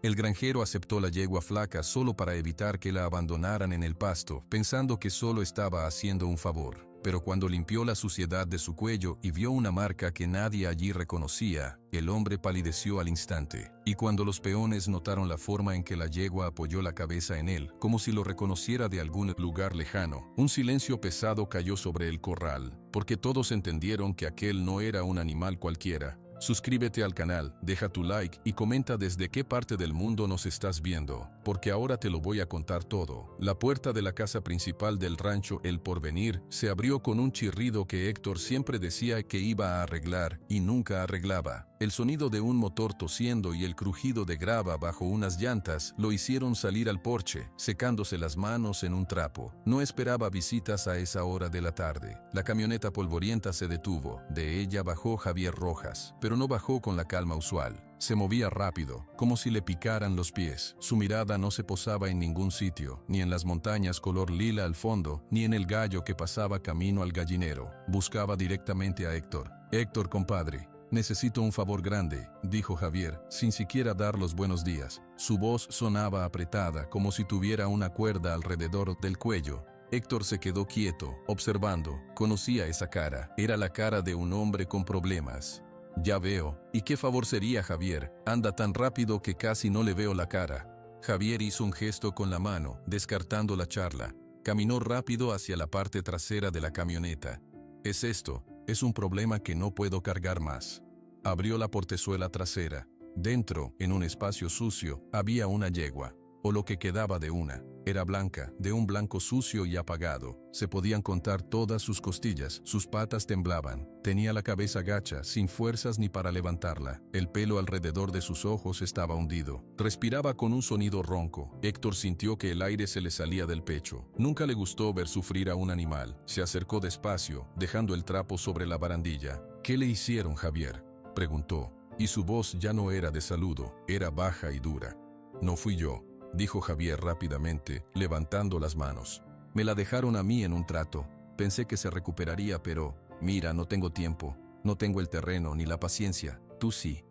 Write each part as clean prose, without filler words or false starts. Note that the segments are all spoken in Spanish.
El granjero aceptó la yegua flaca solo para evitar que la abandonaran en el pasto, pensando que solo estaba haciendo un favor. Pero cuando limpió la suciedad de su cuello y vio una marca que nadie allí reconocía, el hombre palideció al instante. Y cuando los peones notaron la forma en que la yegua apoyó la cabeza en él, como si lo reconociera de algún lugar lejano, un silencio pesado cayó sobre el corral, porque todos entendieron que aquel no era un animal cualquiera. Suscríbete al canal, deja tu like y comenta desde qué parte del mundo nos estás viendo, porque ahora te lo voy a contar todo. La puerta de la casa principal del rancho El Porvenir se abrió con un chirrido que Héctor siempre decía que iba a arreglar y nunca arreglaba. El sonido de un motor tosiendo y el crujido de grava bajo unas llantas lo hicieron salir al porche, secándose las manos en un trapo. No esperaba visitas a esa hora de la tarde. La camioneta polvorienta se detuvo. De ella bajó Javier Rojas, pero no bajó con la calma usual. Se movía rápido, como si le picaran los pies. Su mirada no se posaba en ningún sitio, ni en las montañas color lila al fondo, ni en el gallo que pasaba camino al gallinero. Buscaba directamente a Héctor. «Héctor, compadre, necesito un favor grande», dijo Javier, sin siquiera dar los buenos días. Su voz sonaba apretada, como si tuviera una cuerda alrededor del cuello. Héctor se quedó quieto, observando. Conocía esa cara. Era la cara de un hombre con problemas. «Ya veo. ¿Y qué favor sería, Javier? Anda tan rápido que casi no le veo la cara». Javier hizo un gesto con la mano, descartando la charla. Caminó rápido hacia la parte trasera de la camioneta. «Es esto. Es un problema que no puedo cargar más». Abrió la portezuela trasera. Dentro, en un espacio sucio, había una yegua, o lo que quedaba de una. Era blanca, de un blanco sucio y apagado. Se podían contar todas sus costillas, sus patas temblaban. Tenía la cabeza gacha, sin fuerzas ni para levantarla. El pelo alrededor de sus ojos estaba hundido. Respiraba con un sonido ronco. Héctor sintió que el aire se le salía del pecho. Nunca le gustó ver sufrir a un animal. Se acercó despacio, dejando el trapo sobre la barandilla. «¿Qué le hicieron, Javier?», preguntó, y su voz ya no era de saludo, era baja y dura. «No fui yo», dijo Javier rápidamente, levantando las manos. «Me la dejaron a mí en un trato. Pensé que se recuperaría, pero, mira, no tengo tiempo. No tengo el terreno ni la paciencia. Tú sí».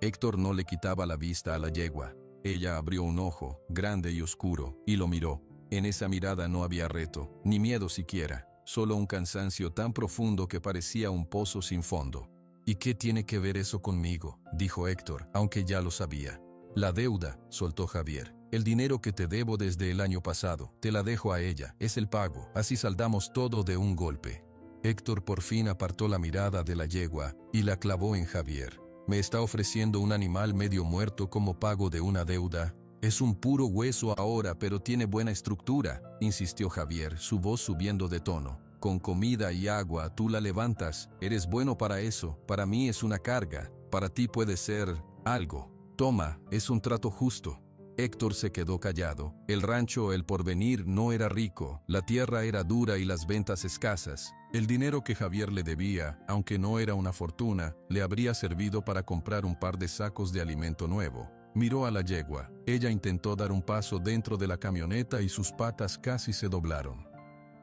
Héctor no le quitaba la vista a la yegua. Ella abrió un ojo, grande y oscuro, y lo miró. En esa mirada no había reto, ni miedo siquiera, solo un cansancio tan profundo que parecía un pozo sin fondo. «¿Y qué tiene que ver eso conmigo?», dijo Héctor, aunque ya lo sabía. «La deuda», soltó Javier. «El dinero que te debo desde el año pasado, te la dejo a ella, es el pago, así saldamos todo de un golpe». Héctor por fin apartó la mirada de la yegua y la clavó en Javier. «¿Me está ofreciendo un animal medio muerto como pago de una deuda? Es un puro hueso ahora, pero tiene buena estructura», insistió Javier, su voz subiendo de tono. «Con comida y agua tú la levantas, eres bueno para eso, para mí es una carga, para ti puede ser algo. Toma, es un trato justo». Héctor se quedó callado. El rancho El Porvenir no era rico, la tierra era dura y las ventas escasas. El dinero que Javier le debía, aunque no era una fortuna, le habría servido para comprar un par de sacos de alimento nuevo. Miró a la yegua. Ella intentó dar un paso dentro de la camioneta y sus patas casi se doblaron.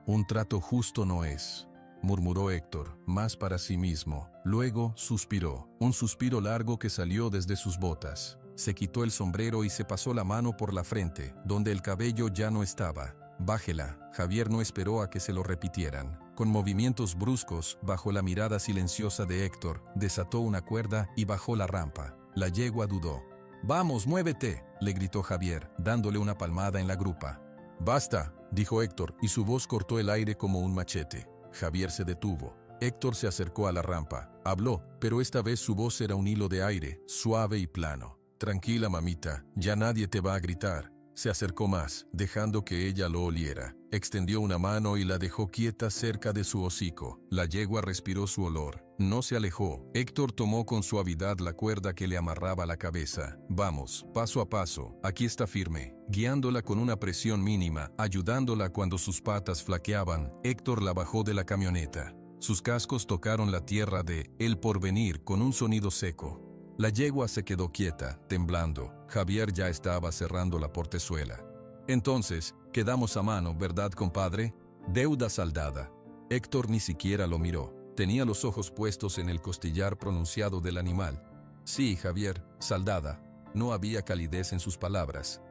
«Un trato justo no es», murmuró Héctor, más para sí mismo. Luego suspiró, un suspiro largo que salió desde sus botas. Se quitó el sombrero y se pasó la mano por la frente, donde el cabello ya no estaba. «Bájela». Javier no esperó a que se lo repitieran. Con movimientos bruscos, bajo la mirada silenciosa de Héctor, desató una cuerda y bajó la rampa. La yegua dudó. «Vamos, muévete», le gritó Javier, dándole una palmada en la grupa. «Basta», dijo Héctor, y su voz cortó el aire como un machete. Javier se detuvo. Héctor se acercó a la rampa. Habló, pero esta vez su voz era un hilo de aire, suave y plano. «Tranquila, mamita, ya nadie te va a gritar». Se acercó más, dejando que ella lo oliera. Extendió una mano y la dejó quieta cerca de su hocico. La yegua respiró su olor. No se alejó. Héctor tomó con suavidad la cuerda que le amarraba la cabeza. «Vamos, paso a paso. Aquí está firme». Guiándola con una presión mínima, ayudándola cuando sus patas flaqueaban, Héctor la bajó de la camioneta. Sus cascos tocaron la tierra de El Porvenir con un sonido seco. La yegua se quedó quieta, temblando. Javier ya estaba cerrando la portezuela. «Entonces, quedamos a mano, ¿verdad, compadre? Deuda saldada». Héctor ni siquiera lo miró. Tenía los ojos puestos en el costillar pronunciado del animal. «Sí, Javier, saldada». No había calidez en sus palabras.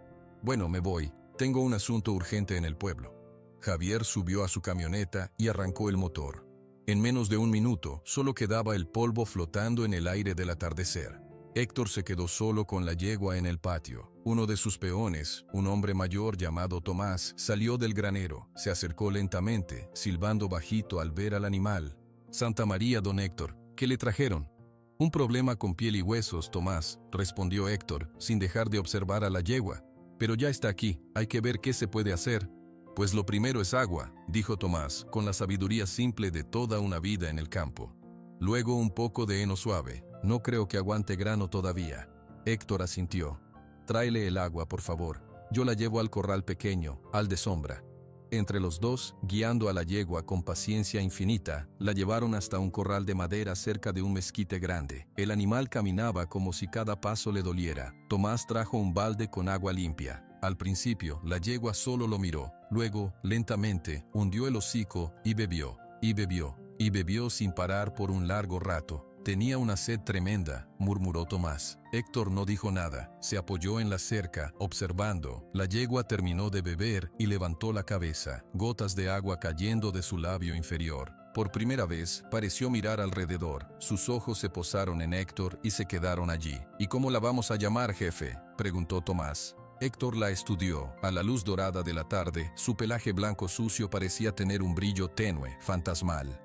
Bueno, me voy. Tengo un asunto urgente en el pueblo. Javier subió a su camioneta y arrancó el motor. En menos de un minuto, solo quedaba el polvo flotando en el aire del atardecer. Héctor se quedó solo con la yegua en el patio. Uno de sus peones, un hombre mayor llamado Tomás, salió del granero. Se acercó lentamente, silbando bajito al ver al animal. «Santa María, don Héctor, ¿qué le trajeron?» «Un problema con piel y huesos, Tomás», respondió Héctor, sin dejar de observar a la yegua. «Pero ya está aquí, hay que ver qué se puede hacer». «Pues lo primero es agua», dijo Tomás, con la sabiduría simple de toda una vida en el campo. «Luego un poco de heno suave. No creo que aguante grano todavía». Héctor asintió. «Tráele el agua, por favor. Yo la llevo al corral pequeño, al de sombra». Entre los dos, guiando a la yegua con paciencia infinita, la llevaron hasta un corral de madera cerca de un mezquite grande. El animal caminaba como si cada paso le doliera. Tomás trajo un balde con agua limpia. Al principio, la yegua solo lo miró. Luego, lentamente, hundió el hocico y bebió, y bebió, y bebió sin parar por un largo rato. «Tenía una sed tremenda», murmuró Tomás. Héctor no dijo nada, se apoyó en la cerca, observando. La yegua terminó de beber y levantó la cabeza, gotas de agua cayendo de su labio inferior. Por primera vez, pareció mirar alrededor. Sus ojos se posaron en Héctor y se quedaron allí. «¿Y cómo la vamos a llamar, jefe?», preguntó Tomás. Héctor la estudió. A la luz dorada de la tarde, su pelaje blanco sucio parecía tener un brillo tenue, fantasmal.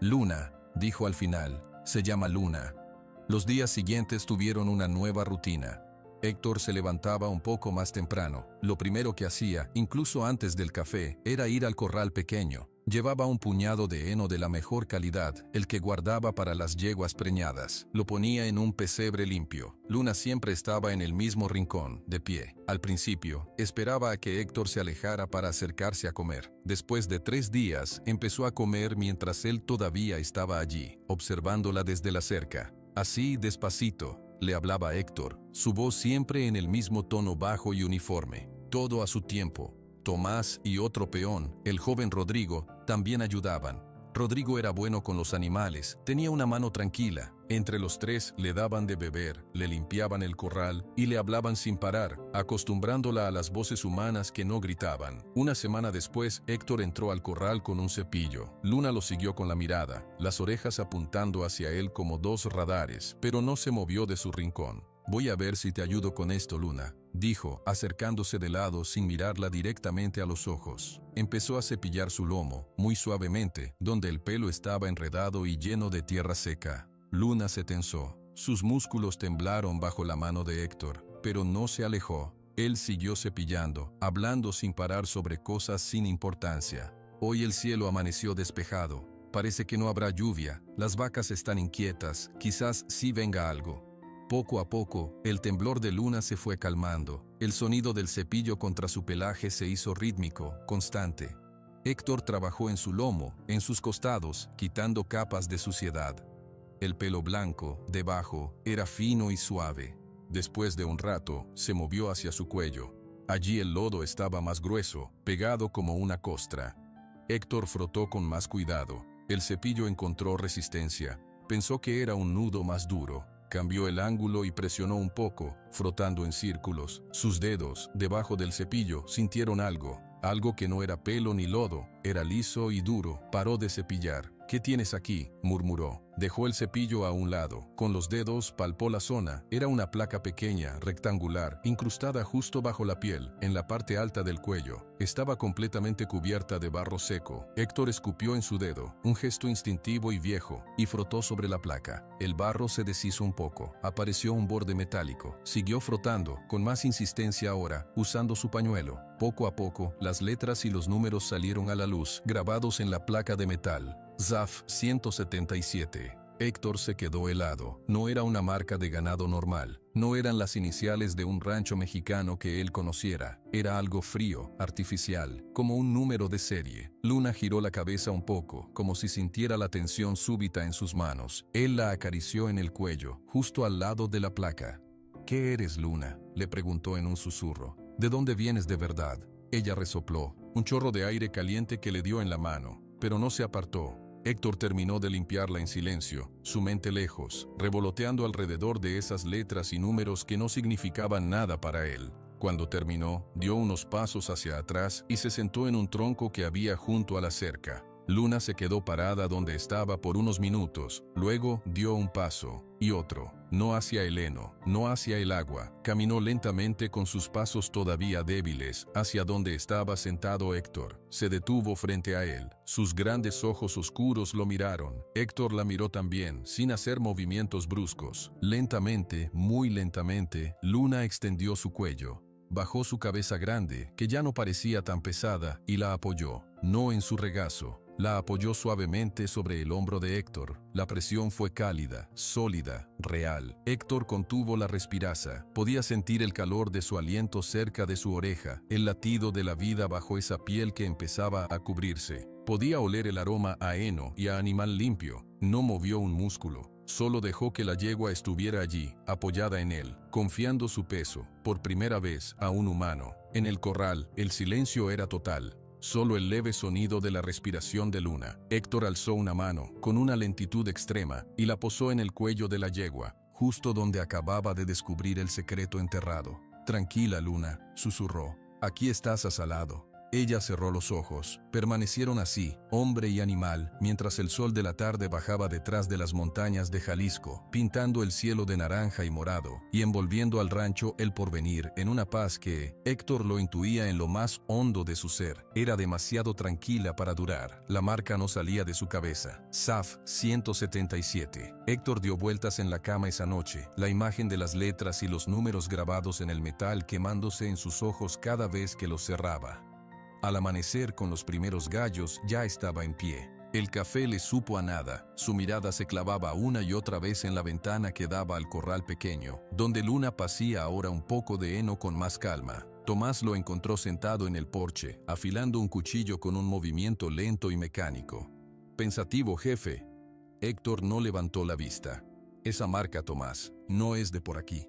«Luna», dijo al final. «Se llama Luna». Los días siguientes tuvieron una nueva rutina. Héctor se levantaba un poco más temprano. Lo primero que hacía, incluso antes del café, era ir al corral pequeño. Llevaba un puñado de heno de la mejor calidad, el que guardaba para las yeguas preñadas. Lo ponía en un pesebre limpio. Luna siempre estaba en el mismo rincón, de pie. Al principio, esperaba a que Héctor se alejara para acercarse a comer. Después de 3 días, empezó a comer mientras él todavía estaba allí, observándola desde la cerca. Así, despacito, le hablaba Héctor, su voz siempre en el mismo tono bajo y uniforme. Todo a su tiempo. Tomás y otro peón, el joven Rodrigo, también ayudaban. Rodrigo era bueno con los animales, tenía una mano tranquila. Entre los tres le daban de beber, le limpiaban el corral y le hablaban sin parar, acostumbrándola a las voces humanas que no gritaban. Una semana después, Héctor entró al corral con un cepillo. Luna lo siguió con la mirada, las orejas apuntando hacia él como 2 radares, pero no se movió de su rincón. «Voy a ver si te ayudo con esto, Luna», dijo, acercándose de lado sin mirarla directamente a los ojos. Empezó a cepillar su lomo, muy suavemente, donde el pelo estaba enredado y lleno de tierra seca. Luna se tensó. Sus músculos temblaron bajo la mano de Héctor, pero no se alejó. Él siguió cepillando, hablando sin parar sobre cosas sin importancia. Hoy el cielo amaneció despejado. Parece que no habrá lluvia. Las vacas están inquietas. Quizás sí venga algo. Poco a poco, el temblor de Luna se fue calmando. El sonido del cepillo contra su pelaje se hizo rítmico, constante. Héctor trabajó en su lomo, en sus costados, quitando capas de suciedad. El pelo blanco, debajo, era fino y suave. Después de un rato, se movió hacia su cuello. Allí el lodo estaba más grueso, pegado como una costra. Héctor frotó con más cuidado. El cepillo encontró resistencia. Pensó que era un nudo más duro. Cambió el ángulo y presionó un poco, frotando en círculos. Sus dedos, debajo del cepillo, sintieron algo. Algo que no era pelo ni lodo, era liso y duro. Paró de cepillar. «¿Qué tienes aquí?», murmuró. Dejó el cepillo a un lado. Con los dedos palpó la zona. Era una placa pequeña, rectangular, incrustada justo bajo la piel, en la parte alta del cuello. Estaba completamente cubierta de barro seco. Héctor escupió en su dedo, un gesto instintivo y viejo, y frotó sobre la placa. El barro se deshizo un poco. Apareció un borde metálico. Siguió frotando, con más insistencia ahora, usando su pañuelo. Poco a poco, las letras y los números salieron a la luz, grabados en la placa de metal. ZAF 177. Héctor se quedó helado. No era una marca de ganado normal. No eran las iniciales de un rancho mexicano que él conociera. Era algo frío, artificial, como un número de serie. Luna giró la cabeza un poco, como si sintiera la tensión súbita en sus manos. Él la acarició en el cuello, justo al lado de la placa. «¿Qué eres, Luna?», le preguntó en un susurro. «¿De dónde vienes de verdad?». Ella resopló, un chorro de aire caliente que le dio en la mano, pero no se apartó. Héctor terminó de limpiarla en silencio, su mente lejos, revoloteando alrededor de esas letras y números que no significaban nada para él. Cuando terminó, dio unos pasos hacia atrás y se sentó en un tronco que había junto a la cerca. Luna se quedó parada donde estaba por unos minutos, luego dio un paso, y otro, no hacia el heno, no hacia el agua, caminó lentamente con sus pasos todavía débiles, hacia donde estaba sentado Héctor. Se detuvo frente a él, sus grandes ojos oscuros lo miraron. Héctor la miró también, sin hacer movimientos bruscos. Lentamente, muy lentamente, Luna extendió su cuello. Bajó su cabeza grande, que ya no parecía tan pesada, y la apoyó, no en su regazo. La apoyó suavemente sobre el hombro de Héctor. La presión fue cálida, sólida, real. Héctor contuvo la respiración. Podía sentir el calor de su aliento cerca de su oreja, el latido de la vida bajo esa piel que empezaba a cubrirse. Podía oler el aroma a heno y a animal limpio. No movió un músculo. Solo dejó que la yegua estuviera allí, apoyada en él, confiando su peso, por primera vez, a un humano. En el corral, el silencio era total. Solo el leve sonido de la respiración de Luna. Héctor alzó una mano, con una lentitud extrema, y la posó en el cuello de la yegua, justo donde acababa de descubrir el secreto enterrado. «Tranquila, Luna», susurró. «Aquí estás a salado». Ella cerró los ojos. Permanecieron así, hombre y animal, mientras el sol de la tarde bajaba detrás de las montañas de Jalisco, pintando el cielo de naranja y morado, y envolviendo al rancho El Porvenir en una paz que, Héctor lo intuía en lo más hondo de su ser, era demasiado tranquila para durar. La marca no salía de su cabeza. SAF 177. Héctor dio vueltas en la cama esa noche, la imagen de las letras y los números grabados en el metal quemándose en sus ojos cada vez que los cerraba. Al amanecer, con los primeros gallos, ya estaba en pie. El café le supo a nada. Su mirada se clavaba una y otra vez en la ventana que daba al corral pequeño, donde Luna pacía ahora un poco de heno con más calma. Tomás lo encontró sentado en el porche, afilando un cuchillo con un movimiento lento y mecánico. «Pensativo, jefe». Héctor no levantó la vista. «Esa marca, Tomás, no es de por aquí».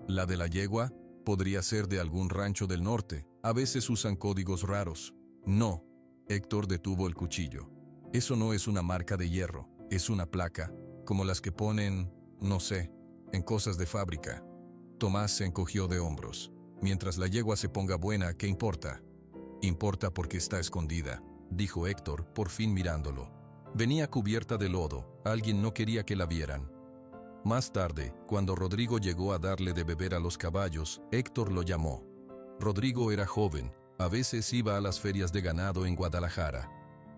«¿La de la yegua? Podría ser de algún rancho del norte. A veces usan códigos raros». «No». Héctor detuvo el cuchillo. «Eso no es una marca de hierro. Es una placa, como las que ponen, no sé, en cosas de fábrica». Tomás se encogió de hombros. «Mientras la yegua se ponga buena, ¿qué importa?» «Importa porque está escondida», dijo Héctor, por fin mirándolo. Venía cubierta de lodo. Alguien no quería que la vieran. Más tarde, cuando Rodrigo llegó a darle de beber a los caballos, Héctor lo llamó. Rodrigo era joven, a veces iba a las ferias de ganado en Guadalajara.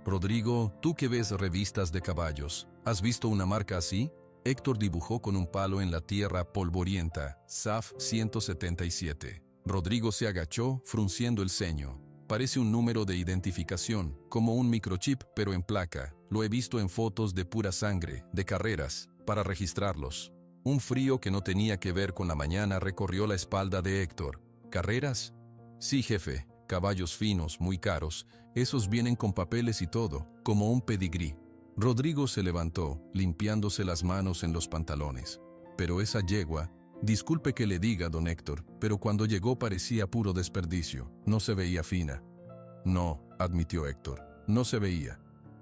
«Rodrigo, tú que ves revistas de caballos, ¿has visto una marca así?» Héctor dibujó con un palo en la tierra polvorienta, SAF 177. Rodrigo se agachó, frunciendo el ceño. «Parece un número de identificación, como un microchip, pero en placa. Lo he visto en fotos de pura sangre, de carreras, para registrarlos». Un frío que no tenía que ver con la mañana recorrió la espalda de Héctor. «¿Carreras?» «Sí, jefe. Caballos finos, muy caros. Esos vienen con papeles y todo, como un pedigrí». Rodrigo se levantó, limpiándose las manos en los pantalones. «Pero esa yegua, disculpe que le diga, don Héctor, pero cuando llegó parecía puro desperdicio. No se veía fina». «No», admitió Héctor, «no se veía».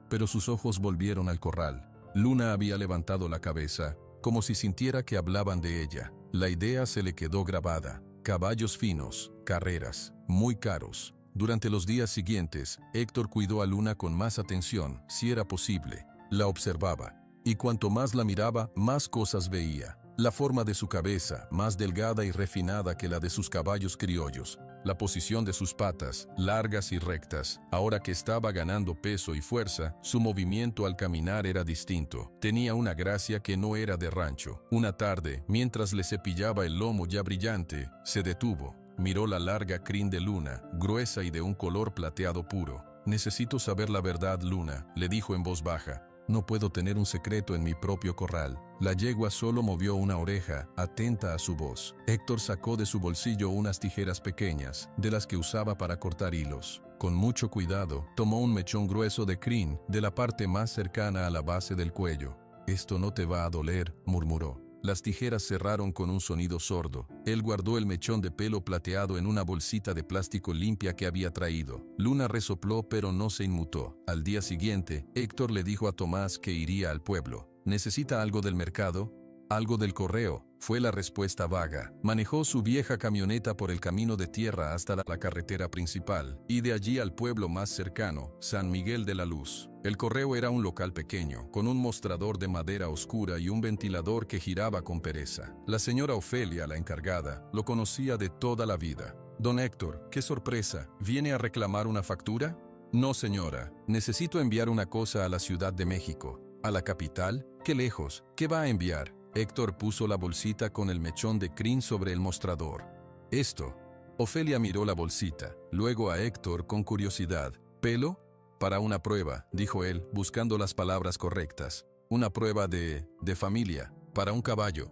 Pero sus ojos volvieron al corral. Luna había levantado la cabeza, como si sintiera que hablaban de ella. La idea se le quedó grabada. Caballos finos, carreras, muy caros. Durante los días siguientes, Héctor cuidó a Luna con más atención, si era posible. La observaba, y cuanto más la miraba, más cosas veía. La forma de su cabeza, más delgada y refinada que la de sus caballos criollos. La posición de sus patas, largas y rectas. Ahora que estaba ganando peso y fuerza, su movimiento al caminar era distinto. Tenía una gracia que no era de rancho. Una tarde, mientras le cepillaba el lomo ya brillante, se detuvo. Miró la larga crin de Luna, gruesa y de un color plateado puro. «Necesito saber la verdad, Luna», le dijo en voz baja. «No puedo tener un secreto en mi propio corral». La yegua solo movió una oreja, atenta a su voz. Héctor sacó de su bolsillo unas tijeras pequeñas, de las que usaba para cortar hilos. Con mucho cuidado, tomó un mechón grueso de crin, de la parte más cercana a la base del cuello. «Esto no te va a doler», murmuró. Las tijeras cerraron con un sonido sordo. Él guardó el mechón de pelo plateado en una bolsita de plástico limpia que había traído. Luna resopló pero no se inmutó. Al día siguiente, Héctor le dijo a Tomás que iría al pueblo. ¿Necesita algo del mercado? Algo del correo, fue la respuesta vaga. Manejó su vieja camioneta por el camino de tierra hasta la carretera principal, y de allí al pueblo más cercano, San Miguel de la Luz. El correo era un local pequeño, con un mostrador de madera oscura y un ventilador que giraba con pereza. La señora Ofelia, la encargada, lo conocía de toda la vida. Don Héctor, qué sorpresa, ¿viene a reclamar una factura? No, señora, necesito enviar una cosa a la Ciudad de México. ¿A la capital? ¿Qué lejos? ¿Qué va a enviar? Héctor puso la bolsita con el mechón de crin sobre el mostrador. Esto. Ofelia miró la bolsita, luego a Héctor con curiosidad. ¿Pelo? Para una prueba, dijo él, buscando las palabras correctas. Una prueba de familia, para un caballo.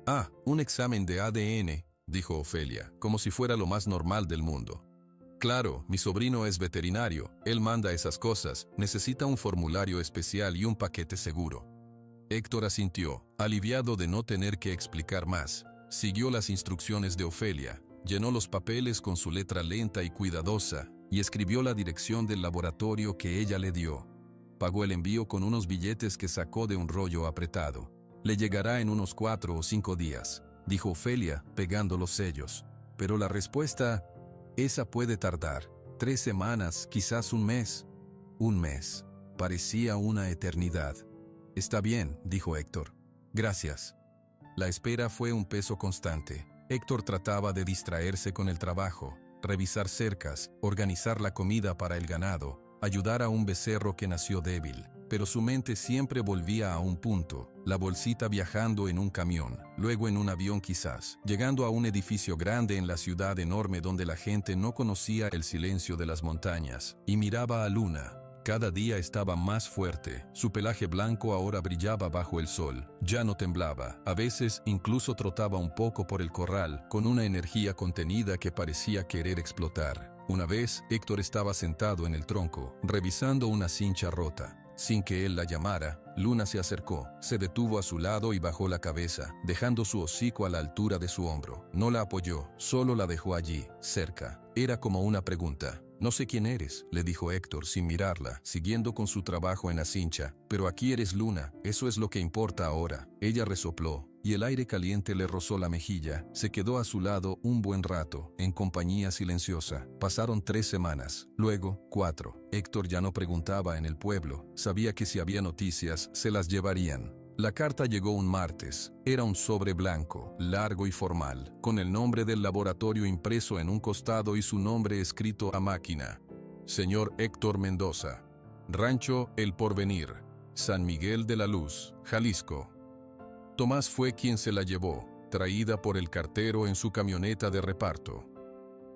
Ah, un examen de ADN, dijo Ofelia, como si fuera lo más normal del mundo. Claro, mi sobrino es veterinario, él manda esas cosas, necesita un formulario especial y un paquete seguro. Héctor asintió, aliviado de no tener que explicar más. Siguió las instrucciones de Ofelia, llenó los papeles con su letra lenta y cuidadosa, y escribió la dirección del laboratorio que ella le dio. Pagó el envío con unos billetes que sacó de un rollo apretado. Le llegará en unos 4 o 5 días, dijo Ofelia, pegando los sellos. Pero la respuesta, esa puede tardar. 3 semanas, quizás un mes. Un mes. Parecía una eternidad. Está bien, dijo Héctor. Gracias. La espera fue un peso constante. Héctor trataba de distraerse con el trabajo, revisar cercas, organizar la comida para el ganado, ayudar a un becerro que nació débil. Pero su mente siempre volvía a un punto, la bolsita viajando en un camión, luego en un avión quizás, llegando a un edificio grande en la ciudad enorme donde la gente no conocía el silencio de las montañas, y miraba a Luna. Cada día estaba más fuerte, su pelaje blanco ahora brillaba bajo el sol, ya no temblaba, a veces incluso trotaba un poco por el corral, con una energía contenida que parecía querer explotar. Una vez, Héctor estaba sentado en el tronco, revisando una cincha rota. Sin que él la llamara, Luna se acercó, se detuvo a su lado y bajó la cabeza, dejando su hocico a la altura de su hombro. No la apoyó, solo la dejó allí, cerca. Era como una pregunta. No sé quién eres, le dijo Héctor sin mirarla, siguiendo con su trabajo en la cincha. Pero aquí eres Luna, eso es lo que importa ahora. Ella resopló, y el aire caliente le rozó la mejilla. Se quedó a su lado un buen rato, en compañía silenciosa. Pasaron 3 semanas, luego 4. Héctor ya no preguntaba en el pueblo, sabía que si había noticias, se las llevarían. La carta llegó un martes. Era un sobre blanco, largo y formal, con el nombre del laboratorio impreso en un costado y su nombre escrito a máquina. Señor Héctor Mendoza. Rancho El Porvenir, San Miguel de la Luz, Jalisco. Tomás fue quien se la llevó, traída por el cartero en su camioneta de reparto.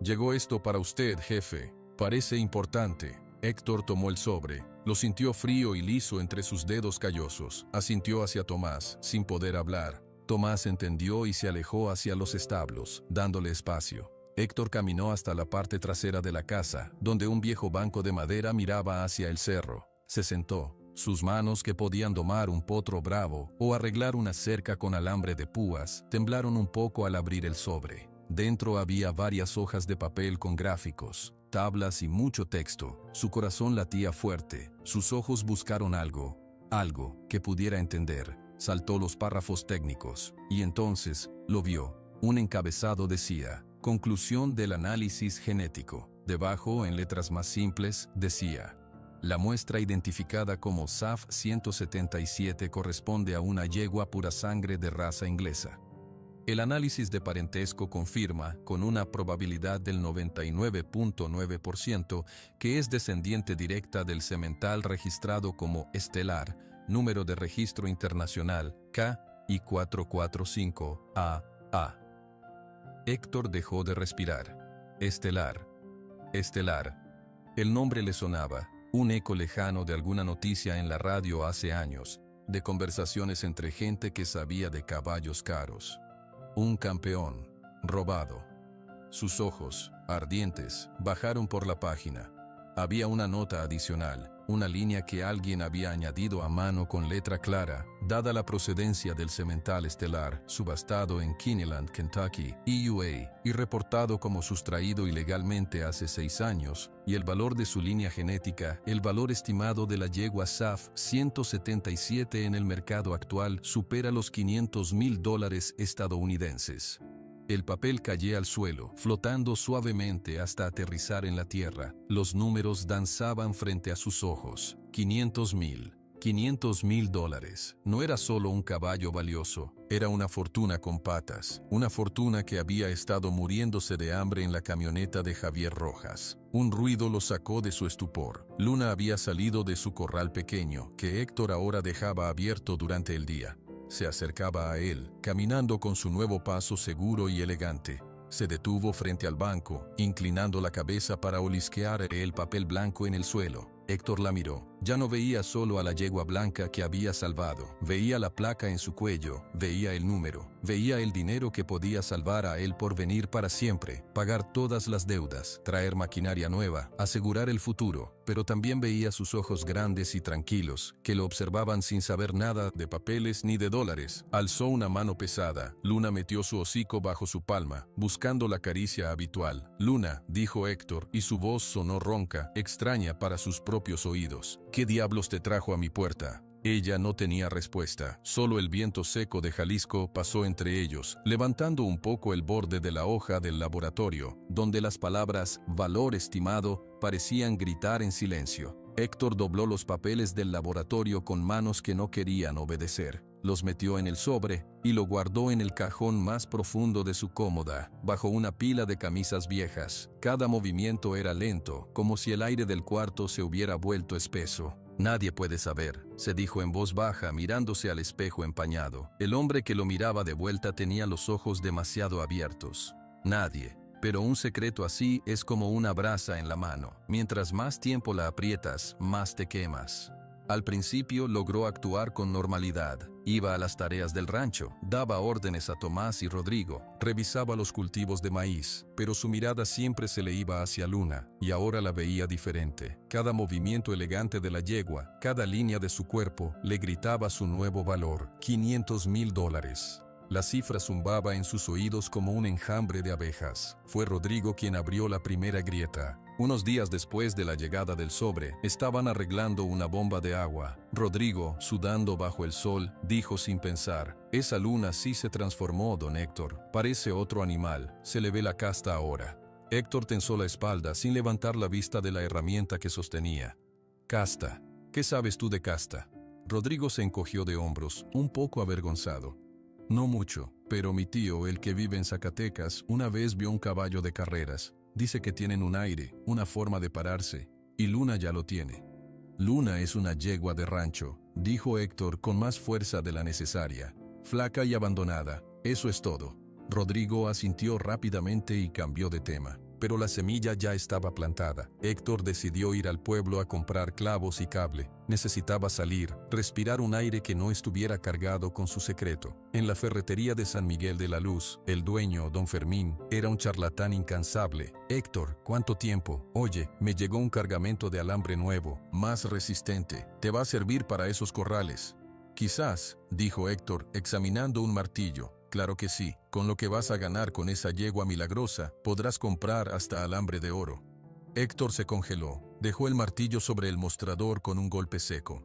Llegó esto para usted, jefe. Parece importante. Héctor tomó el sobre, lo sintió frío y liso entre sus dedos callosos, asintió hacia Tomás, sin poder hablar. Tomás entendió y se alejó hacia los establos, dándole espacio. Héctor caminó hasta la parte trasera de la casa, donde un viejo banco de madera miraba hacia el cerro. Se sentó. Sus manos, que podían domar un potro bravo o arreglar una cerca con alambre de púas, temblaron un poco al abrir el sobre. Dentro había varias hojas de papel con gráficos, tablas y mucho texto. Su corazón latía fuerte, sus ojos buscaron algo que pudiera entender. Saltó los párrafos técnicos, y entonces lo vio. Un encabezado decía, conclusión del análisis genético. Debajo, en letras más simples, decía, la muestra identificada como SAF 177 corresponde a una yegua pura sangre de raza inglesa. El análisis de parentesco confirma, con una probabilidad del 99.9%, que es descendiente directa del semental registrado como Estelar, número de registro internacional KI445AA. Héctor dejó de respirar. Estelar. El nombre le sonaba, un eco lejano de alguna noticia en la radio hace años, de conversaciones entre gente que sabía de caballos caros. Un campeón, robado. Sus ojos, ardientes, bajaron por la página. Había una nota adicional, una línea que alguien había añadido a mano con letra clara, dada la procedencia del semental estelar, subastado en Kinneyland, Kentucky, EUA, y reportado como sustraído ilegalmente hace 6 años, y el valor de su línea genética, el valor estimado de la yegua SAF 177 en el mercado actual supera los $500,000 estadounidenses. El papel cayó al suelo, flotando suavemente hasta aterrizar en la tierra. Los números danzaban frente a sus ojos. 500,000. $500,000. No era solo un caballo valioso, era una fortuna con patas, una fortuna que había estado muriéndose de hambre en la camioneta de Javier Rojas. Un ruido lo sacó de su estupor. Luna había salido de su corral pequeño, que Héctor ahora dejaba abierto durante el día. Se acercaba a él, caminando con su nuevo paso seguro y elegante. Se detuvo frente al banco, inclinando la cabeza para olisquear el papel blanco en el suelo. Héctor la miró. Ya no veía solo a la yegua blanca que había salvado. Veía la placa en su cuello, veía el número, veía el dinero que podía salvar a él por venir para siempre, pagar todas las deudas, traer maquinaria nueva, asegurar el futuro. Pero también veía sus ojos grandes y tranquilos, que lo observaban sin saber nada de papeles ni de dólares. Alzó una mano pesada. Luna metió su hocico bajo su palma, buscando la caricia habitual. Luna, dijo Héctor, y su voz sonó ronca, extraña para sus propios oídos. ¿Qué diablos te trajo a mi puerta? Ella no tenía respuesta. Solo el viento seco de Jalisco pasó entre ellos, levantando un poco el borde de la hoja del laboratorio, donde las palabras «valor estimado» parecían gritar en silencio. Héctor dobló los papeles del laboratorio con manos que no querían obedecer. Los metió en el sobre y lo guardó en el cajón más profundo de su cómoda, bajo una pila de camisas viejas. Cada movimiento era lento, como si el aire del cuarto se hubiera vuelto espeso. Nadie puede saber, se dijo en voz baja mirándose al espejo empañado. El hombre que lo miraba de vuelta tenía los ojos demasiado abiertos. Nadie. Pero un secreto así es como una brasa en la mano. Mientras más tiempo la aprietas, más te quemas. Al principio logró actuar con normalidad. Iba a las tareas del rancho, daba órdenes a Tomás y Rodrigo, revisaba los cultivos de maíz, pero su mirada siempre se le iba hacia Luna, y ahora la veía diferente. Cada movimiento elegante de la yegua, cada línea de su cuerpo, le gritaba su nuevo valor, $500,000. La cifra zumbaba en sus oídos como un enjambre de abejas. Fue Rodrigo quien abrió la primera grieta. Unos días después de la llegada del sobre, estaban arreglando una bomba de agua. Rodrigo, sudando bajo el sol, dijo sin pensar: «Esa luna sí se transformó, don Héctor. Parece otro animal. Se le ve la casta ahora». Héctor tensó la espalda sin levantar la vista de la herramienta que sostenía. «Casta. ¿Qué sabes tú de casta?» Rodrigo se encogió de hombros, un poco avergonzado. «No mucho, pero mi tío, el que vive en Zacatecas, una vez vio un caballo de carreras. Dice que tienen un aire, una forma de pararse, y Luna ya lo tiene». «Luna es una yegua de rancho», dijo Héctor con más fuerza de la necesaria. «Flaca y abandonada, eso es todo». Rodrigo asintió rápidamente y cambió de tema. Pero la semilla ya estaba plantada. Héctor decidió ir al pueblo a comprar clavos y cable. Necesitaba salir, respirar un aire que no estuviera cargado con su secreto. En la ferretería de San Miguel de la Luz, el dueño, don Fermín, era un charlatán incansable. «Héctor, ¿cuánto tiempo? Oye, me llegó un cargamento de alambre nuevo, más resistente. ¿Te va a servir para esos corrales?» «Quizás», dijo Héctor, examinando un martillo. «Claro que sí. Con lo que vas a ganar con esa yegua milagrosa, podrás comprar hasta alambre de oro». Héctor se congeló. Dejó el martillo sobre el mostrador con un golpe seco.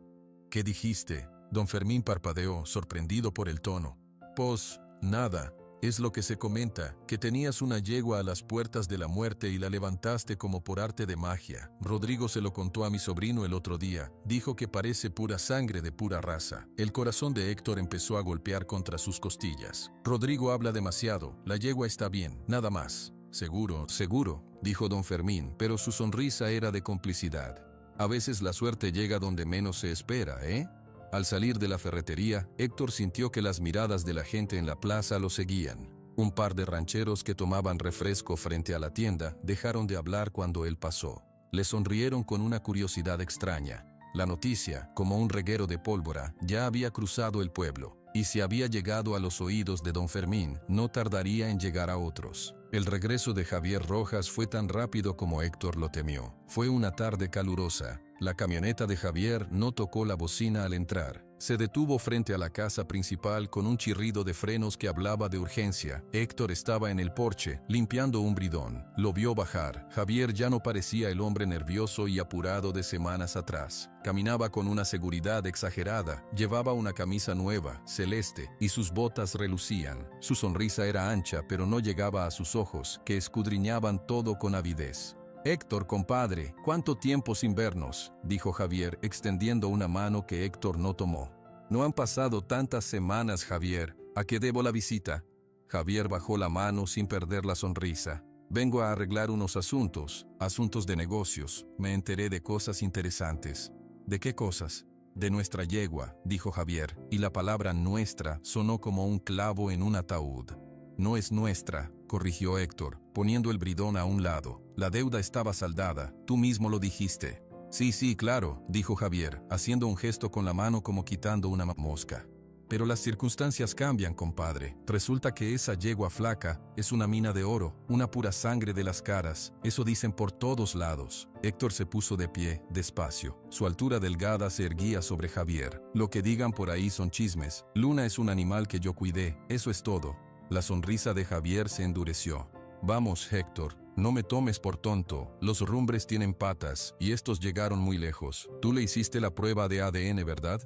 «¿Qué dijiste?» Don Fermín parpadeó, sorprendido por el tono. «Pues, nada. Es lo que se comenta, que tenías una yegua a las puertas de la muerte y la levantaste como por arte de magia. Rodrigo se lo contó a mi sobrino el otro día. Dijo que parece pura sangre de pura raza». El corazón de Héctor empezó a golpear contra sus costillas. «Rodrigo habla demasiado. La yegua está bien, nada más». «Seguro, seguro», dijo don Fermín, pero su sonrisa era de complicidad. «A veces la suerte llega donde menos se espera, ¿eh?» Al salir de la ferretería, Héctor sintió que las miradas de la gente en la plaza lo seguían. Un par de rancheros que tomaban refresco frente a la tienda dejaron de hablar cuando él pasó. Le sonrieron con una curiosidad extraña. La noticia, como un reguero de pólvora, ya había cruzado el pueblo. Y si había llegado a los oídos de don Fermín, no tardaría en llegar a otros. El regreso de Javier Rojas fue tan rápido como Héctor lo temió. Fue una tarde calurosa. La camioneta de Javier no tocó la bocina al entrar. Se detuvo frente a la casa principal con un chirrido de frenos que hablaba de urgencia. Héctor estaba en el porche, limpiando un bridón. Lo vio bajar. Javier ya no parecía el hombre nervioso y apurado de semanas atrás. Caminaba con una seguridad exagerada. Llevaba una camisa nueva, celeste, y sus botas relucían. Su sonrisa era ancha, pero no llegaba a sus ojos, que escudriñaban todo con avidez. «Héctor, compadre, ¿cuánto tiempo sin vernos?», dijo Javier, extendiendo una mano que Héctor no tomó. «No han pasado tantas semanas, Javier. ¿A qué debo la visita?». Javier bajó la mano sin perder la sonrisa. «Vengo a arreglar unos asuntos de negocios. Me enteré de cosas interesantes». «¿De qué cosas?». «De nuestra yegua», dijo Javier, y la palabra nuestra sonó como un clavo en un ataúd. «No es nuestra», corrigió Héctor, poniendo el bridón a un lado. «La deuda estaba saldada, tú mismo lo dijiste». Sí, claro», dijo Javier, haciendo un gesto con la mano como quitando una mosca. «Pero las circunstancias cambian, compadre. Resulta que esa yegua flaca es una mina de oro, una pura sangre de las caras. Eso dicen por todos lados». Héctor se puso de pie, despacio. Su altura delgada se erguía sobre Javier. «Lo que digan por ahí son chismes. Luna es un animal que yo cuidé, eso es todo». La sonrisa de Javier se endureció. «Vamos, Héctor, no me tomes por tonto. Los rumbres tienen patas, y estos llegaron muy lejos. Tú le hiciste la prueba de ADN, ¿verdad?».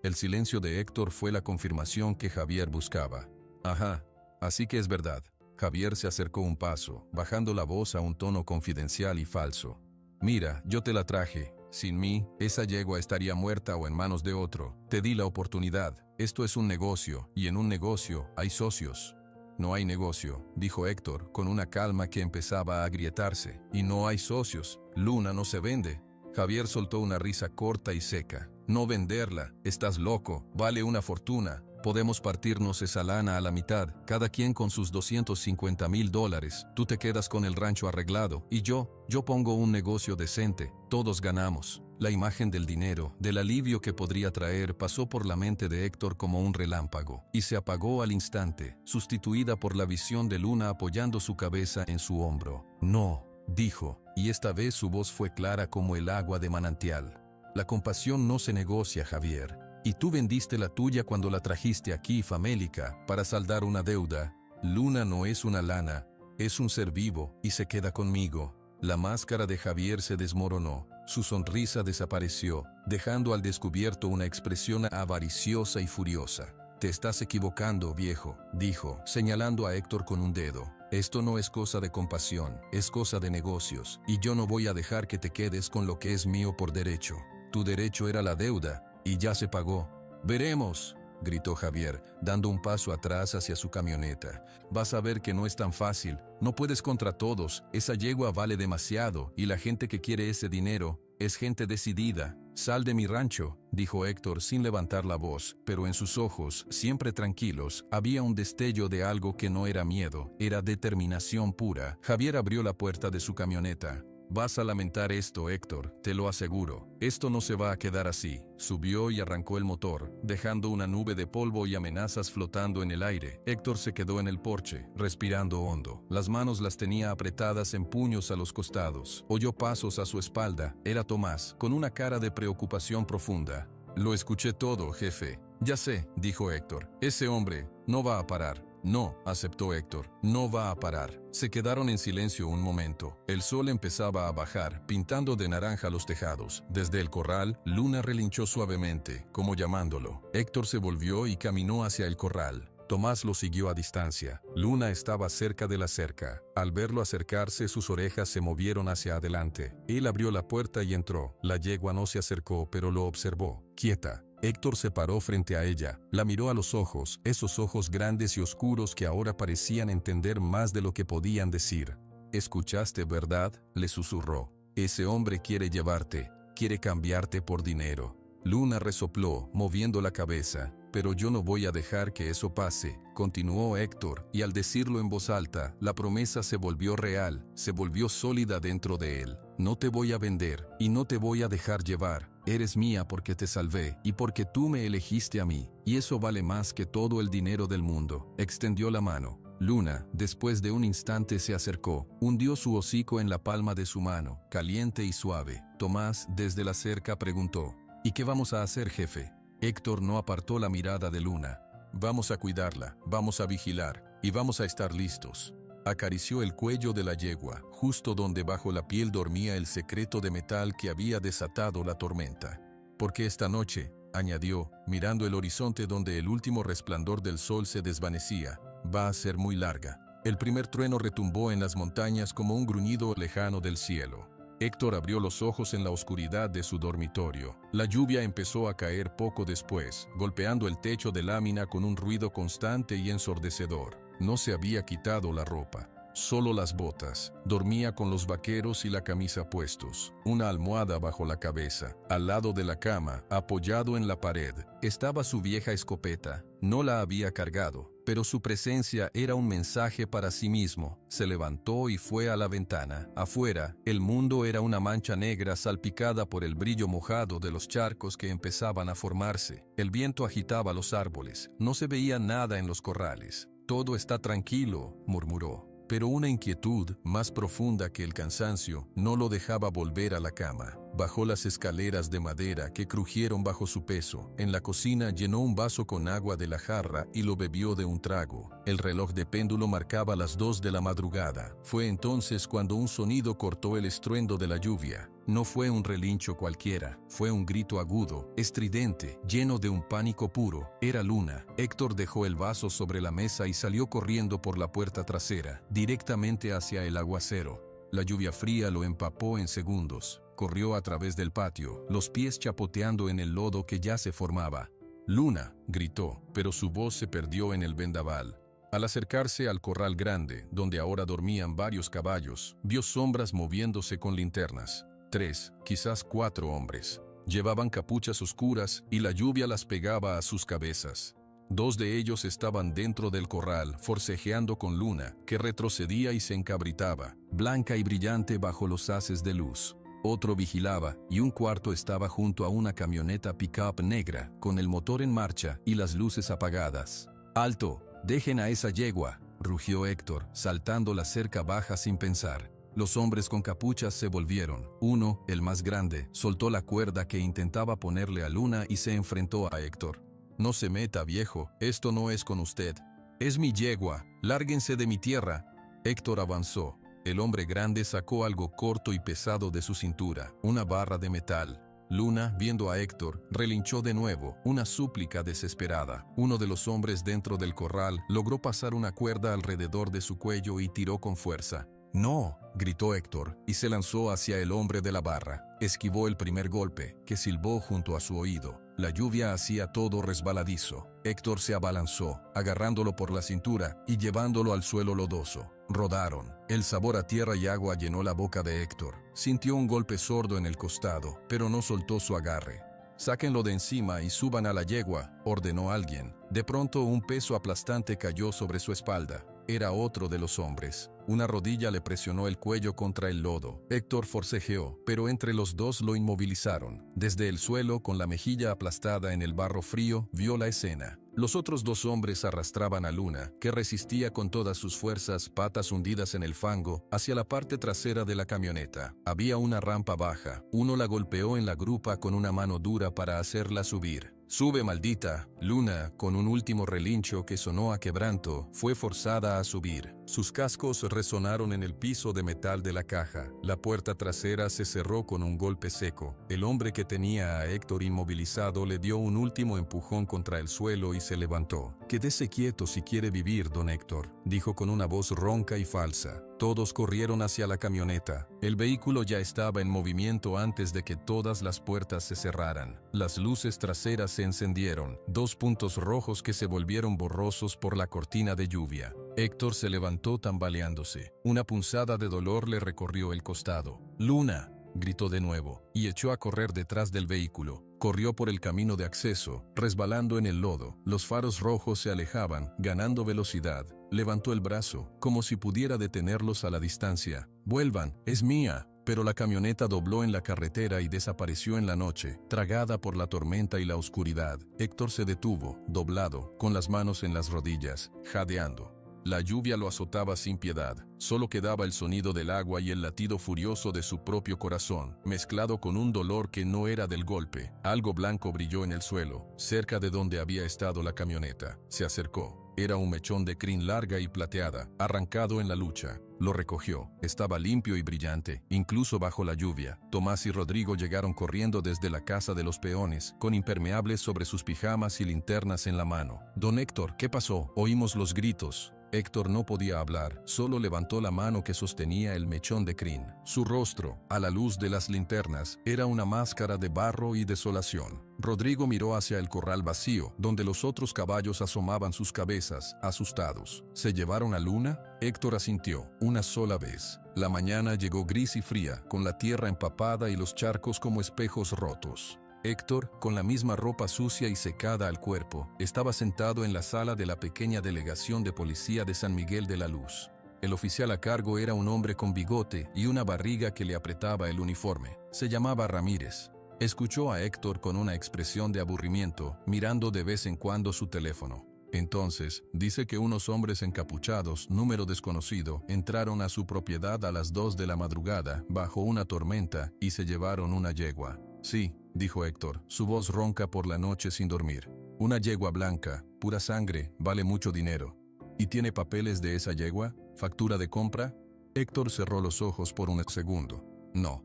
El silencio de Héctor fue la confirmación que Javier buscaba. «Ajá, así que es verdad». Javier se acercó un paso, bajando la voz a un tono confidencial y falso. «Mira, yo te la traje. Sin mí, esa yegua estaría muerta o en manos de otro. Te di la oportunidad. Esto es un negocio, y en un negocio hay socios». «No hay negocio», dijo Héctor, con una calma que empezaba a agrietarse. «Y no hay socios. Luna no se vende». Javier soltó una risa corta y seca. «No venderla. Estás loco. Vale una fortuna. Podemos partirnos esa lana a la mitad, cada quien con sus $250,000. Tú te quedas con el rancho arreglado, y yo pongo un negocio decente. Todos ganamos». La imagen del dinero, del alivio que podría traer, pasó por la mente de Héctor como un relámpago, y se apagó al instante, sustituida por la visión de Luna apoyando su cabeza en su hombro. «No», dijo, y esta vez su voz fue clara como el agua de manantial. «La compasión no se negocia, Javier. Y tú vendiste la tuya cuando la trajiste aquí, famélica, para saldar una deuda. Luna no es una lana, es un ser vivo, y se queda conmigo». La máscara de Javier se desmoronó. Su sonrisa desapareció, dejando al descubierto una expresión avariciosa y furiosa. «Te estás equivocando, viejo», dijo, señalando a Héctor con un dedo. «Esto no es cosa de compasión, es cosa de negocios, y yo no voy a dejar que te quedes con lo que es mío por derecho. Tu derecho era la deuda, y ya se pagó». «Veremos», gritó Javier, dando un paso atrás hacia su camioneta. «Vas a ver que no es tan fácil. No puedes contra todos. Esa yegua vale demasiado, y la gente que quiere ese dinero es gente decidida». «Sal de mi rancho», dijo Héctor sin levantar la voz, pero en sus ojos, siempre tranquilos, había un destello de algo que no era miedo, era determinación pura. Javier abrió la puerta de su camioneta. «Vas a lamentar esto, Héctor, te lo aseguro. Esto no se va a quedar así». Subió y arrancó el motor, dejando una nube de polvo y amenazas flotando en el aire. Héctor se quedó en el porche, respirando hondo. Las manos las tenía apretadas en puños a los costados. Oyó pasos a su espalda. Era Tomás, con una cara de preocupación profunda. «Lo escuché todo, jefe». «Ya sé», dijo Héctor. «Ese hombre no va a parar». «No», aceptó Héctor, «no va a parar». Se quedaron en silencio un momento. El sol empezaba a bajar, pintando de naranja los tejados. Desde el corral, Luna relinchó suavemente, como llamándolo. Héctor se volvió y caminó hacia el corral. Tomás lo siguió a distancia. Luna estaba cerca de la cerca. Al verlo acercarse, sus orejas se movieron hacia adelante. Él abrió la puerta y entró. La yegua no se acercó, pero lo observó, quieta. Héctor se paró frente a ella, la miró a los ojos, esos ojos grandes y oscuros que ahora parecían entender más de lo que podían decir. «¿Escuchaste, verdad?», le susurró. «Ese hombre quiere llevarte, quiere cambiarte por dinero». Luna resopló, moviendo la cabeza. «Pero yo no voy a dejar que eso pase», continuó Héctor, y al decirlo en voz alta, la promesa se volvió real, se volvió sólida dentro de él. «No te voy a vender, y no te voy a dejar llevar. Eres mía porque te salvé y porque tú me elegiste a mí, y eso vale más que todo el dinero del mundo. Extendió la mano. Luna, después de un instante se acercó, hundió su hocico en la palma de su mano, caliente y suave. Tomás, desde la cerca, preguntó: ¿Y qué vamos a hacer, jefe? Héctor no apartó la mirada de Luna. Vamos a cuidarla, vamos a vigilar, y vamos a estar listos. Acarició el cuello de la yegua, justo donde bajo la piel dormía el secreto de metal que había desatado la tormenta. Porque esta noche, añadió, mirando el horizonte donde el último resplandor del sol se desvanecía, va a ser muy larga. El primer trueno retumbó en las montañas como un gruñido lejano del cielo. Héctor abrió los ojos en la oscuridad de su dormitorio. La lluvia empezó a caer poco después, golpeando el techo de lámina con un ruido constante y ensordecedor. No se había quitado la ropa, solo las botas. Dormía con los vaqueros y la camisa puestos, una almohada bajo la cabeza. Al lado de la cama, apoyado en la pared, estaba su vieja escopeta. No la había cargado, pero su presencia era un mensaje para sí mismo. Se levantó y fue a la ventana. Afuera, el mundo era una mancha negra salpicada por el brillo mojado de los charcos que empezaban a formarse. El viento agitaba los árboles. No se veía nada en los corrales. Todo está tranquilo, murmuró. Pero una inquietud, más profunda que el cansancio, no lo dejaba volver a la cama. Bajó las escaleras de madera que crujieron bajo su peso. En la cocina llenó un vaso con agua de la jarra y lo bebió de un trago. El reloj de péndulo marcaba las 2 de la madrugada. Fue entonces cuando un sonido cortó el estruendo de la lluvia. No fue un relincho cualquiera, fue un grito agudo, estridente, lleno de un pánico puro. Era Luna. Héctor dejó el vaso sobre la mesa y salió corriendo por la puerta trasera, directamente hacia el aguacero. La lluvia fría lo empapó en segundos. Corrió a través del patio, los pies chapoteando en el lodo que ya se formaba. «Luna», gritó, pero su voz se perdió en el vendaval. Al acercarse al corral grande, donde ahora dormían varios caballos, vio sombras moviéndose con linternas. 3, quizás 4 hombres. Llevaban capuchas oscuras y la lluvia las pegaba a sus cabezas. 2 de ellos estaban dentro del corral, forcejeando con Luna, que retrocedía y se encabritaba, blanca y brillante bajo los haces de luz. Otro vigilaba, y un cuarto estaba junto a una camioneta pick-up negra, con el motor en marcha y las luces apagadas. «¡Alto! ¡Dejen a esa yegua!», rugió Héctor, saltando la cerca baja sin pensar. Los hombres con capuchas se volvieron. Uno, el más grande, soltó la cuerda que intentaba ponerle a Luna y se enfrentó a Héctor. «No se meta, viejo, esto no es con usted. Es mi yegua, lárguense de mi tierra». Héctor avanzó. El hombre grande sacó algo corto y pesado de su cintura, una barra de metal. Luna, viendo a Héctor, relinchó de nuevo, una súplica desesperada. Uno de los hombres dentro del corral logró pasar una cuerda alrededor de su cuello y tiró con fuerza. «¡No!», gritó Héctor, y se lanzó hacia el hombre de la barra. Esquivó el primer golpe, que silbó junto a su oído. La lluvia hacía todo resbaladizo. Héctor se abalanzó, agarrándolo por la cintura y llevándolo al suelo lodoso. Rodaron. El sabor a tierra y agua llenó la boca de Héctor. Sintió un golpe sordo en el costado, pero no soltó su agarre. «Sáquenlo de encima y suban a la yegua», ordenó alguien. De pronto un peso aplastante cayó sobre su espalda. Era otro de los hombres. Una rodilla le presionó el cuello contra el lodo. Héctor forcejeó, pero entre los dos lo inmovilizaron. Desde el suelo, con la mejilla aplastada en el barro frío, vio la escena. Los otros 2 hombres arrastraban a Luna, que resistía con todas sus fuerzas, patas hundidas en el fango, hacia la parte trasera de la camioneta. Había una rampa baja. Uno la golpeó en la grupa con una mano dura para hacerla subir. «¡Sube, maldita!». Luna, con un último relincho que sonó a quebranto, fue forzada a subir. Sus cascos resonaron en el piso de metal de la caja. La puerta trasera se cerró con un golpe seco. El hombre que tenía a Héctor inmovilizado le dio un último empujón contra el suelo y se levantó. «Quédese quieto si quiere vivir, don Héctor», dijo con una voz ronca y falsa. Todos corrieron hacia la camioneta. El vehículo ya estaba en movimiento antes de que todas las puertas se cerraran. Las luces traseras se encendieron, 2 puntos rojos que se volvieron borrosos por la cortina de lluvia. Héctor se levantó tambaleándose. Una punzada de dolor le recorrió el costado. «¡Luna!», gritó de nuevo, y echó a correr detrás del vehículo. Corrió por el camino de acceso, resbalando en el lodo. Los faros rojos se alejaban, ganando velocidad. Levantó el brazo, como si pudiera detenerlos a la distancia. «¡Vuelvan! ¡Es mía!», Pero la camioneta dobló en la carretera y desapareció en la noche, tragada por la tormenta y la oscuridad. Héctor se detuvo, doblado, con las manos en las rodillas, jadeando. La lluvia lo azotaba sin piedad. Solo quedaba el sonido del agua y el latido furioso de su propio corazón, mezclado con un dolor que no era del golpe. Algo blanco brilló en el suelo, cerca de donde había estado la camioneta. Se acercó. Era un mechón de crin larga y plateada, arrancado en la lucha. Lo recogió. Estaba limpio y brillante, incluso bajo la lluvia. Tomás y Rodrigo llegaron corriendo desde la casa de los peones, con impermeables sobre sus pijamas y linternas en la mano. «Don Héctor, ¿qué pasó?» Oímos los gritos. Héctor no podía hablar, solo levantó la mano que sostenía el mechón de crin. Su rostro, a la luz de las linternas, era una máscara de barro y desolación. Rodrigo miró hacia el corral vacío, donde los otros caballos asomaban sus cabezas, asustados. ¿Se llevaron a Luna? Héctor asintió, una sola vez. La mañana llegó gris y fría, con la tierra empapada y los charcos como espejos rotos. Héctor, con la misma ropa sucia y secada al cuerpo, estaba sentado en la sala de la pequeña delegación de policía de San Miguel de la Luz. El oficial a cargo era un hombre con bigote y una barriga que le apretaba el uniforme. Se llamaba Ramírez. Escuchó a Héctor con una expresión de aburrimiento, mirando de vez en cuando su teléfono. Entonces, dice que unos hombres encapuchados, número desconocido, entraron a su propiedad a las 2 de la madrugada, bajo una tormenta, y se llevaron una yegua. Sí, dijo Héctor, su voz ronca por la noche sin dormir. Una yegua blanca, pura sangre, vale mucho dinero. ¿Y tiene papeles de esa yegua? ¿Factura de compra? Héctor cerró los ojos por un segundo. No.